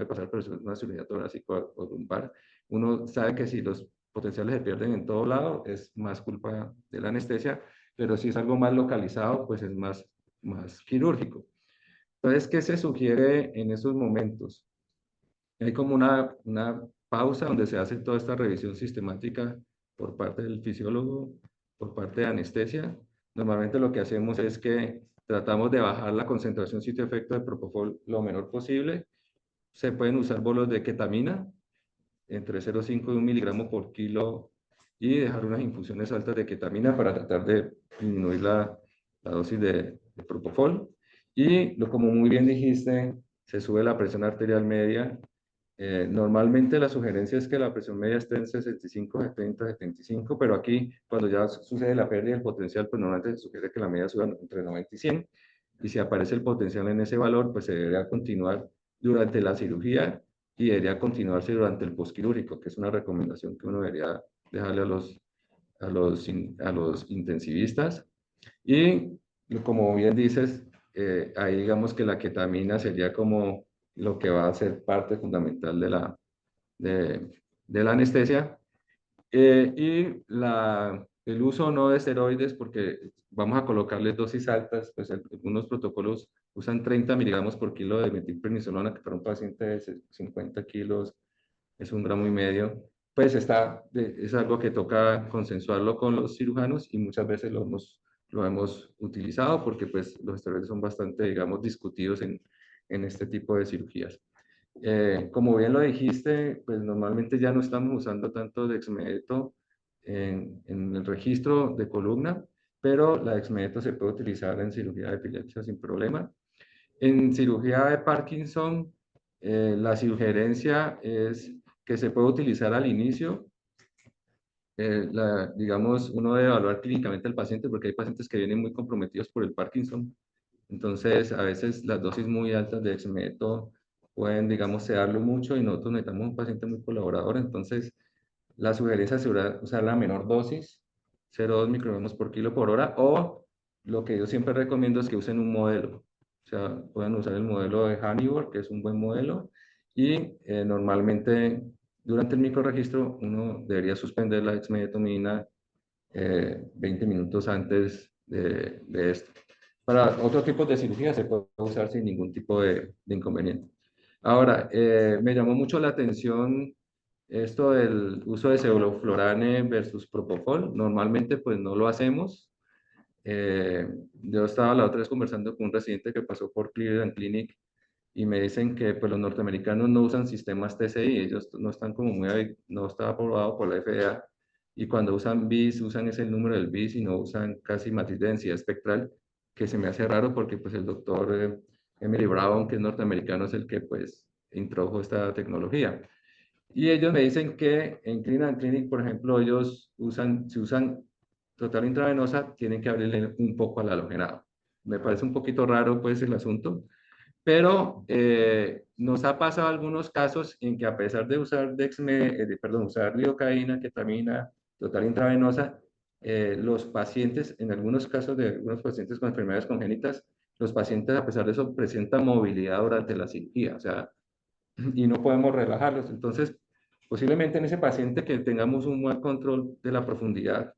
Speaker 1: pasar, pero es una cirugía torácica o lumbar, uno sabe que si los potenciales se pierden en todo lado, es más culpa de la anestesia, pero si es algo más localizado, pues es más quirúrgico. Entonces, ¿qué se sugiere en esos momentos? Hay como una pausa donde se hace toda esta revisión sistemática por parte del fisiólogo, por parte de anestesia. Normalmente lo que hacemos es que tratamos de bajar la concentración sitio-efecto de propofol lo menor posible. Se pueden usar bolos de ketamina entre 0,5 y 1 miligramo por kilo y dejar unas infusiones altas de ketamina para tratar de disminuir la dosis de propofol. Y como muy bien dijiste, se sube la presión arterial media. Normalmente la sugerencia es que la presión media esté en 65, 70, 75, pero aquí cuando ya sucede la pérdida del potencial, pues normalmente se sugiere que la media suba entre 90 y 100. Y si aparece el potencial en ese valor, pues se debería continuar durante la cirugía y debería continuarse durante el posquirúrgico, que es una recomendación que uno debería dejarle a los intensivistas. Y como bien dices, ahí digamos que la ketamina sería como lo que va a ser parte fundamental de la anestesia. El uso no de esteroides, porque vamos a colocarles dosis altas, pues algunos protocolos usan 30 miligramos por kilo de metilprednisolona, que para un paciente de 50 kilos es 1,5 gramos, pues es algo que toca consensuarlo con los cirujanos y muchas veces lo hemos utilizado porque pues los esteroides son bastante, digamos, discutidos en este tipo de cirugías. Como bien lo dijiste, pues normalmente ya no estamos usando tanto dexmedeto en el registro de columna, pero la dexmedeto se puede utilizar en cirugía de epilepsia sin problema. En cirugía de Parkinson, la sugerencia es que se puede utilizar al inicio. Digamos, uno debe evaluar clínicamente al paciente porque hay pacientes que vienen muy comprometidos por el Parkinson. Entonces, a veces las dosis muy altas de dexmedeto pueden, digamos, sedarlo mucho y nosotros necesitamos un paciente muy colaborador. Entonces, la sugerencia es usar la menor dosis, 0,2 microgramos por kilo por hora, o lo que yo siempre recomiendo es que usen un modelo. O sea, pueden usar el modelo de Hannibal, que es un buen modelo, y normalmente durante el microregistro uno debería suspender la dexmedetomidina 20 minutos antes de esto. Para otros tipos de cirugía se puede usar sin ningún tipo de inconveniente. Ahora, me llamó mucho la atención esto del uso de sevoflurane versus propofol. Normalmente pues no lo hacemos. Yo estaba la otra vez conversando con un residente que pasó por Cleveland Clinic y me dicen que pues los norteamericanos no usan sistemas TCI, ellos no están como no está aprobado por la FDA, y cuando usan BIS, usan ese número del BIS y no usan casi matriz de densidad espectral, que se me hace raro porque pues el doctor Emily Brown, que es norteamericano, es el que pues introdujo esta tecnología. Y ellos me dicen que en Cleveland Clinic, por ejemplo, si usan total intravenosa, tienen que abrirle un poco al halogenado. Me parece un poquito raro pues el asunto, pero nos ha pasado algunos casos en que a pesar de usar usar lidocaína, ketamina, total intravenosa, los pacientes, en algunos casos de algunos pacientes con enfermedades congénitas, los pacientes a pesar de eso presentan movilidad durante la cirugía, o sea, y no podemos relajarlos. Entonces, posiblemente en ese paciente que tengamos un buen control de la profundidad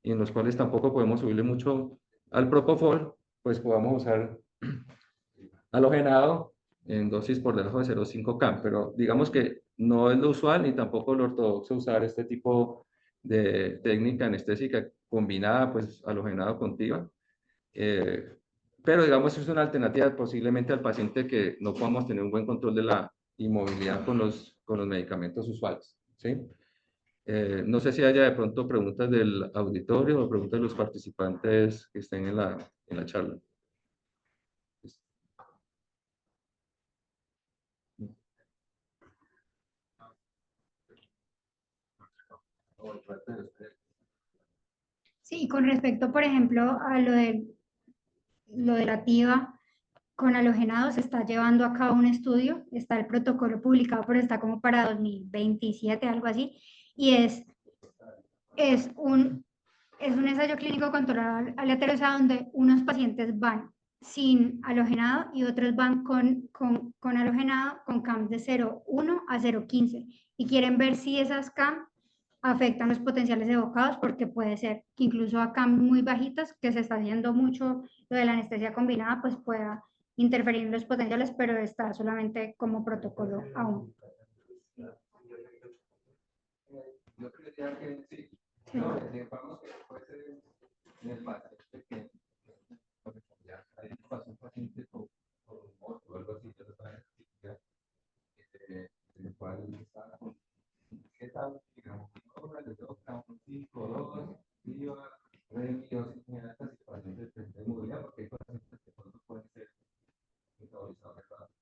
Speaker 1: y en los cuales tampoco podemos subirle mucho al propofol, pues podamos usar halogenado en dosis por debajo de 0,5 CAM, pero digamos que no es lo usual ni tampoco lo ortodoxo usar este tipo de técnica anestésica combinada, pues halogenado con TIVA. Pero digamos es una alternativa posiblemente al paciente que no podamos tener un buen control de la inmovilidad con los medicamentos usuales, ¿sí? No sé si haya de pronto preguntas del auditorio o preguntas de los participantes que estén en la charla.
Speaker 2: Sí, con respecto, por ejemplo, a lo de la TIVA con halogenados, se está llevando a cabo un estudio, está el protocolo publicado, pero está como para 2027, algo así, y es un, es un ensayo clínico controlado aleatorizado donde unos pacientes van sin halogenado y otros van con halogenado con CAM de 0,1 a 0,15 y quieren ver si esas CAM afectan los potenciales evocados, porque puede ser que incluso acá muy bajitas, que se está haciendo mucho lo de la anestesia combinada, pues pueda interferir en los potenciales, pero está solamente como protocolo aún.
Speaker 1: Yo creería que sí.
Speaker 2: Sí.
Speaker 1: No, vamos que puede ser en el paciente pequeño. Ya, ahí pasó un paciente con un moto o algo así, ya lo saben, el cual estaba con, ¿qué tal? Digamos, ahora le toca un 5, 2, iba, premios, y altas y pacientes de movilidad, porque hay pacientes que no pueden ser metabolizados rápido.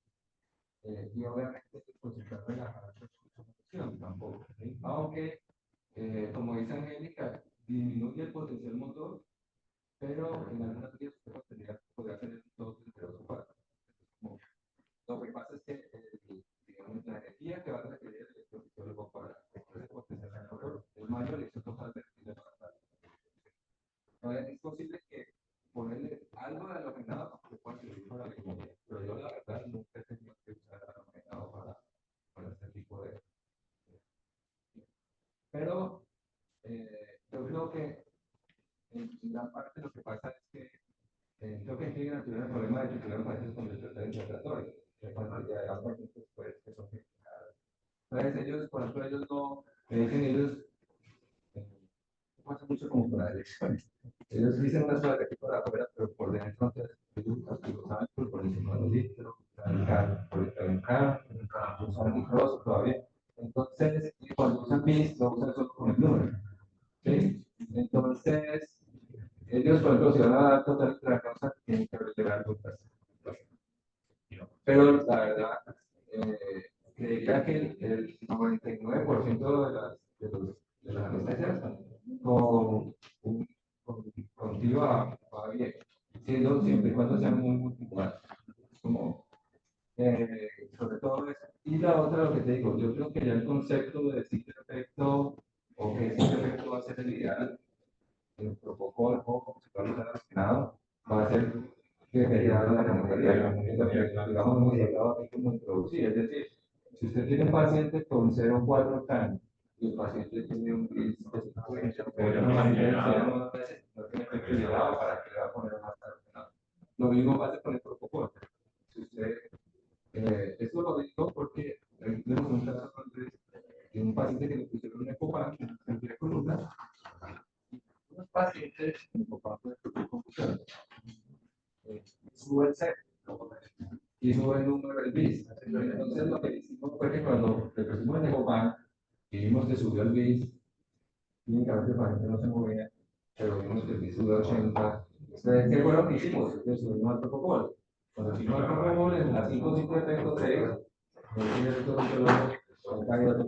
Speaker 1: Y obviamente, pues está relajada su función tampoco, ¿sí? Aunque, como dice Angélica, disminuye el potencial motor, pero en algunas vías usted podría tener un dos entre 2 o 4. Lo que pasa es que, digamos, la energía que va a requerir el electrofisiólogo para ese potencial del motor es mayor y eso totalmente de ahora es posible que ponerle algo de halogenado que pueda servir para la economía, pero yo la verdad nunca he tenido que usar halogenado para este tipo de. Pero yo creo que en gran parte lo que pasa es que creo que tienen el problema de que tuvieron pacientes con despertar respiratorio, que cuando ya eran pacientes pues, que son entonces ellos, por ejemplo, ellos no, me dicen ellos, pasa mucho como con las elecciones. Ellos dicen una sola que por afuera, pero por dentro, entonces, ellos lo saben por encima del litro, usan micros todavía. Entonces, cuando usan BIS, lo usan solo con el número. ¿Sí? Entonces, ellos, por ejemplo, si van a dar total la causa, tienen que llegar rutas. Pero la verdad, creería que el 99% de las anestesias con, con TIVA va bien, siendo siempre y cuando sean muy multipolares. Como, sobre todo eso. Y la otra, lo que te digo, yo creo que ya el concepto de sitio efecto o que sitio efecto va a ser el ideal, el protocolo, como se puede usar asignado, va a ser que sería la democracia, digamos, muy llegado aquí como introducir. Es decir, si usted tiene un paciente con 0,4 CAN y el paciente tiene un BIS de 50, pero no tiene efectividad para que le va a poner más tarde. Lo mismo pasa con el protocolo. Si usted, esto lo digo porque tenemos un caso de un paciente que le pusieron una copa en la columna. Los pacientes con copa de confusión sube el set y sube el número del BIS. Entonces lo que hicimos fue que cuando le pusimos el copa y vimos que subió el BIS, clínicamente el paciente no se movía, pero vimos que el BIS subió 80. Entonces, ¿qué fue lo que hicimos? Entonces subimos al protocolo. Cuando subimos al protocolo, en las 5 efectos de son caídas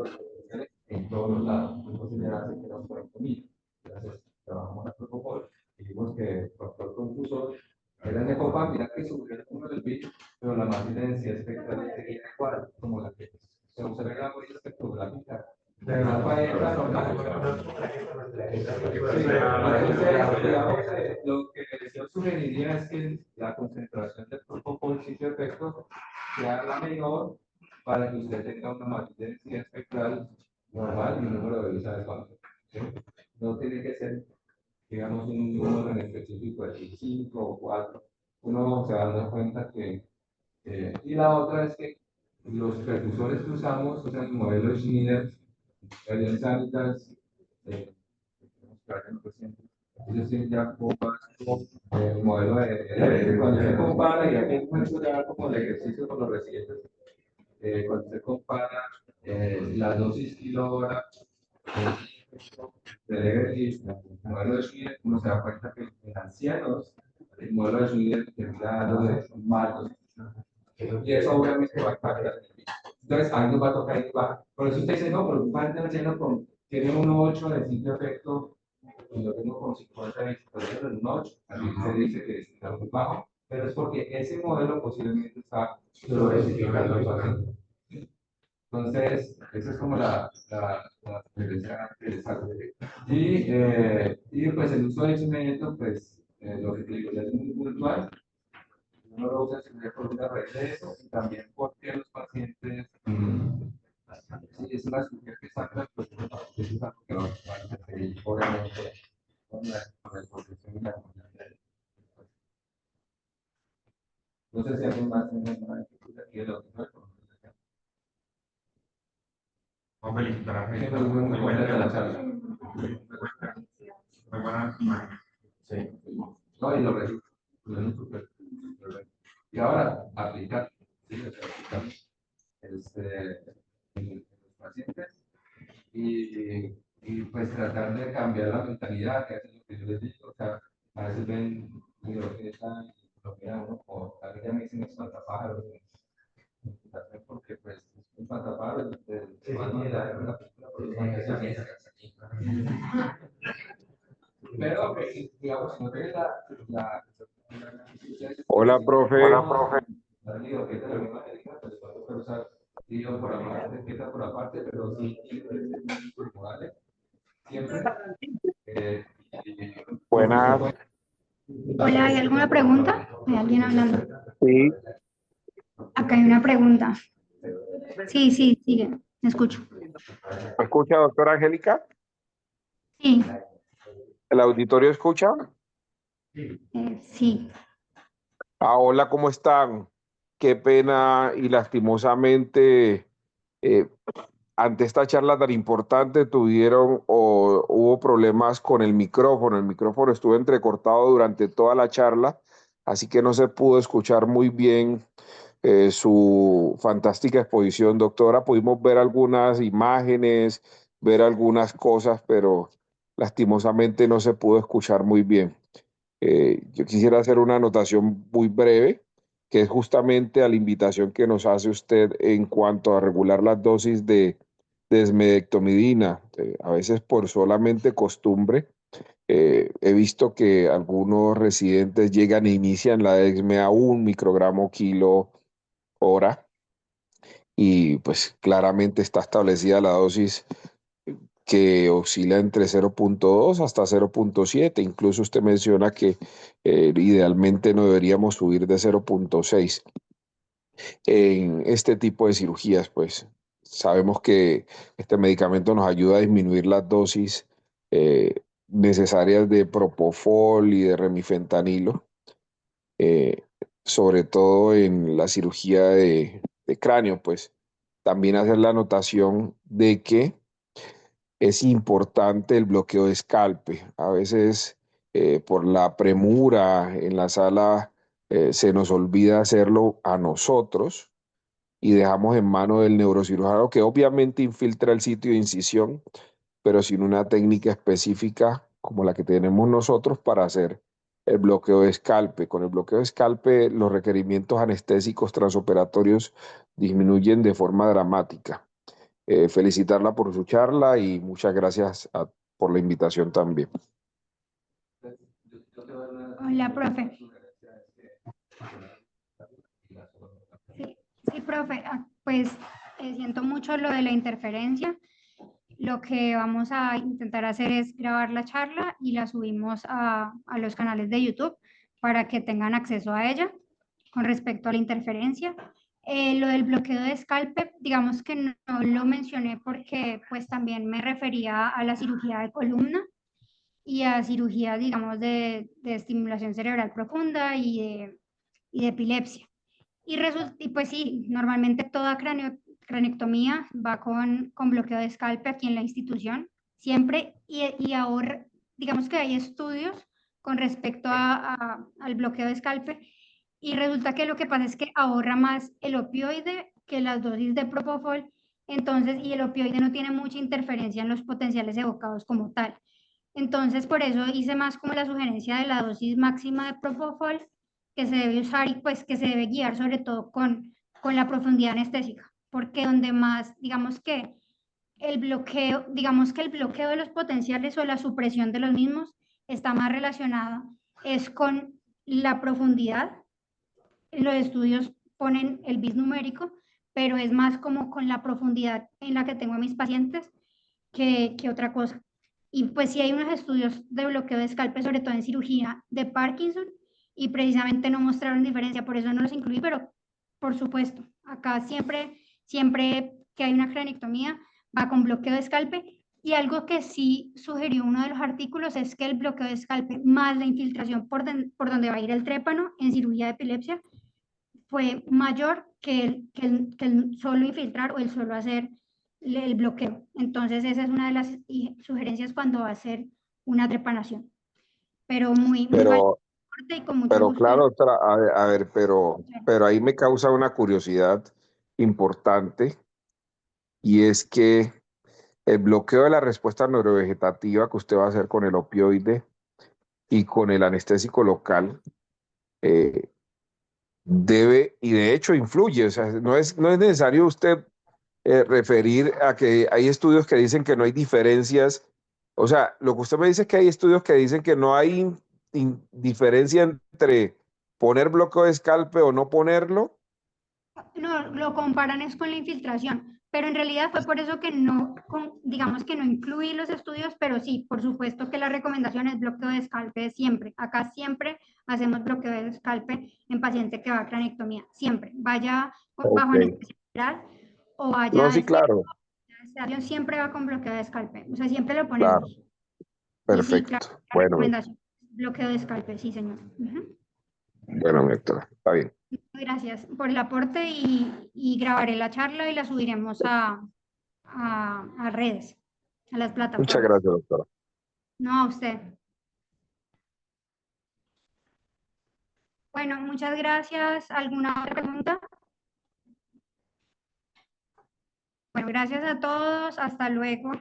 Speaker 1: en todos los lados. Entonces ya se quedó por comida. Entonces trabajamos en el protocolo y vimos que el factor confusor era de copa, mira que subió el número del bit, pero la más densidad espectral sería igual, como la que se observa en la huella espectrográfica. Pero la paella normal. Entonces, digamos, lo que yo sugeriría es que la concentración del protocolo sitio efecto sea la menor para que usted tenga una matriz de densidad espectral normal y un número de visas adecuado. ¿Sí? No tiene que ser, digamos, un número en específico de 5 o 4. Uno se va dando cuenta que. Y la otra es que los precursores que usamos, o sea, el modelo Schneider, el Sanitas, ellos tienen ya como el modelo cuando se compara, y aquí mucho ya como el ejercicio con los residentes, cuando se compara la dosis kilogramos del ejercicio, el modelo de Schmidt, uno se da cuenta que en ancianos, el modelo de Schmidt termina dando malos. Y eso obviamente va a impactar. Entonces, a mí nos va a tocar ir baja. Por eso usted dice, no, pero un paciente anciano tiene un 8 de sitio efecto y lo tengo con 50 y en un 8. Así se dice que está muy bajo, pero es porque ese modelo posiblemente está sobreedificando al paciente. Entonces, esa es como la diferencia interesante. Y pues el uso de instrumento, pues lo que te digo, ya es muy puntual. Uno lo usa en cirugía por una red de eso y también porque los pacientes Sí, es una cirugía que saca, pues, es algo que va a seguir, obviamente, con la exposición y la comunidad. No sé si alguien más tiene alguna dificultad aquí de la otra.
Speaker 3: Vamos a felicitar a
Speaker 1: Sí,
Speaker 3: Angélica.
Speaker 1: pero muy completa la charla.
Speaker 3: Muy buena imagen.
Speaker 1: Sí. No, y lo registro. Súper. Y ahora, aplicar. Sí, o sea, aplicar en los pacientes y pues tratar de cambiar la mentalidad, que es lo que yo les digo. O sea, a veces ven microfiesta y lo miran uno como, a mí ya me dicen espantapájaros, porque pues es un espantapájaros de manera de la película, por eso es pero, digamos, si no tienes la
Speaker 4: Hola, profe.
Speaker 1: la lío, que es de la misma técnica, pues puedes usar lío por aparte, etiqueta por aparte, pero sí, modales, siempre.
Speaker 4: Buenas.
Speaker 2: Hola, ¿hay alguna pregunta? ¿Hay alguien hablando?
Speaker 4: Sí,
Speaker 2: Acá hay una pregunta. Sí, sí, sigue, me escucho.
Speaker 4: ¿me escucha, doctora Angélica?
Speaker 2: Sí,
Speaker 4: ¿El auditorio escucha?
Speaker 2: sí.
Speaker 4: Ah, hola, ¿cómo están? Qué pena y lastimosamente, eh, ante esta charla tan importante tuvieron o hubo problemas con el micrófono. El micrófono estuvo entrecortado durante toda la charla, así que no se pudo escuchar muy bien su fantástica exposición, doctora. Pudimos ver algunas imágenes, ver algunas cosas, pero lastimosamente no se pudo escuchar muy bien. Yo quisiera hacer una anotación muy breve, que es justamente a la invitación que nos hace usted en cuanto a regular las dosis de desmedectomidina. A veces por solamente costumbre, he visto que algunos residentes llegan e inician la DEXME a 1 microgramo kilo hora y pues claramente está establecida la dosis que oscila entre 0,2 hasta 0,7. Incluso usted menciona que idealmente no deberíamos subir de 0,6. En este tipo de cirugías, pues sabemos que este medicamento nos ayuda a disminuir las dosis necesarias de propofol y de remifentanilo, eh, sobre todo en la cirugía de cráneo. Pues también hacer la anotación de que es importante el bloqueo de escalpe. A veces por la premura en la sala se nos olvida hacerlo a nosotros y dejamos en mano del neurocirujano, que obviamente infiltra el sitio de incisión, pero sin una técnica específica como la que tenemos nosotros para hacer el bloqueo de escalpe. Con el bloqueo de escalpe los requerimientos anestésicos transoperatorios disminuyen de forma dramática. Felicitarla por su charla y muchas gracias por la invitación también.
Speaker 2: Hola, profe. Sí, sí, profe. Pues siento mucho lo de la interferencia. Lo que vamos a intentar hacer es grabar la charla y la subimos a los canales de YouTube para que tengan acceso a ella con respecto a la interferencia. Lo del bloqueo de escalpe, digamos que no lo mencioné porque pues también me refería a la cirugía de columna y a cirugía, digamos, de estimulación cerebral profunda y de epilepsia. Y pues sí, normalmente toda craneectomía va con bloqueo de escalpe aquí en la institución, siempre, y ahora, digamos que hay estudios con respecto al bloqueo de escalpe, y resulta que lo que pasa es que ahorra más el opioide que las dosis de propofol, entonces, y el opioide no tiene mucha interferencia en los potenciales evocados como tal. Entonces, por eso hice más como la sugerencia de la dosis máxima de propofol que se debe usar y pues que se debe guiar sobre todo con la profundidad anestésica, porque donde más, digamos que el bloqueo de los potenciales o la supresión de los mismos está más relacionada es con la profundidad. Los estudios ponen el bis numérico, pero es más como con la profundidad en la que tengo a mis pacientes que otra cosa. Y pues sí hay unos estudios de bloqueo de escalpe, sobre todo en cirugía de Parkinson, y precisamente no mostraron diferencia, por eso no los incluí, pero por supuesto, acá siempre que hay una cranectomía, va con bloqueo de escalpe. Y algo que sí sugirió uno de los artículos es que el bloqueo de escalpe más la infiltración por donde va a ir el trépano en cirugía de epilepsia fue mayor que el solo infiltrar o el solo hacer el bloqueo. Entonces esa es una de las sugerencias cuando va a hacer una trepanación. Pero muy
Speaker 4: Pero,
Speaker 2: fuerte y con mucho
Speaker 4: pero
Speaker 2: gusto.
Speaker 4: claro, a ver, pero ahí me causa una curiosidad importante y es que el bloqueo de la respuesta neurovegetativa que usted va a hacer con el opioide y con el anestésico local eh, debe, y de hecho influye, o sea, no es necesario usted referir a que hay estudios que dicen que no hay diferencias, o sea, lo que usted me dice es que hay estudios que dicen que no hay diferencia entre poner bloqueo de escalpe o no ponerlo.
Speaker 2: No, lo comparan es con la infiltración, pero en realidad fue por eso que no, digamos que no incluí los estudios, pero sí, por supuesto que la recomendación es bloqueo de escalpe siempre. Acá siempre hacemos bloqueo de escalpe en paciente que va a cranectomía, siempre. Vaya bajo
Speaker 4: Ok.
Speaker 2: anestesia general o
Speaker 4: No,
Speaker 2: vaya a
Speaker 4: sí, claro,
Speaker 2: estación, siempre va con bloqueo de escalpe, o sea, siempre lo
Speaker 4: claro,
Speaker 2: ponemos. Y sí, claro,
Speaker 4: perfecto.
Speaker 2: la
Speaker 4: Bueno,
Speaker 2: recomendación, bloqueo de escalpe, sí, señor.
Speaker 4: bueno, mi doctora, está bien.
Speaker 2: Gracias por el aporte y grabaré la charla y la subiremos a redes, a las
Speaker 4: Muchas
Speaker 2: plataformas.
Speaker 4: gracias, doctora.
Speaker 2: No, a usted. Bueno, muchas gracias. ¿Alguna otra pregunta? Bueno, gracias a todos. Hasta luego.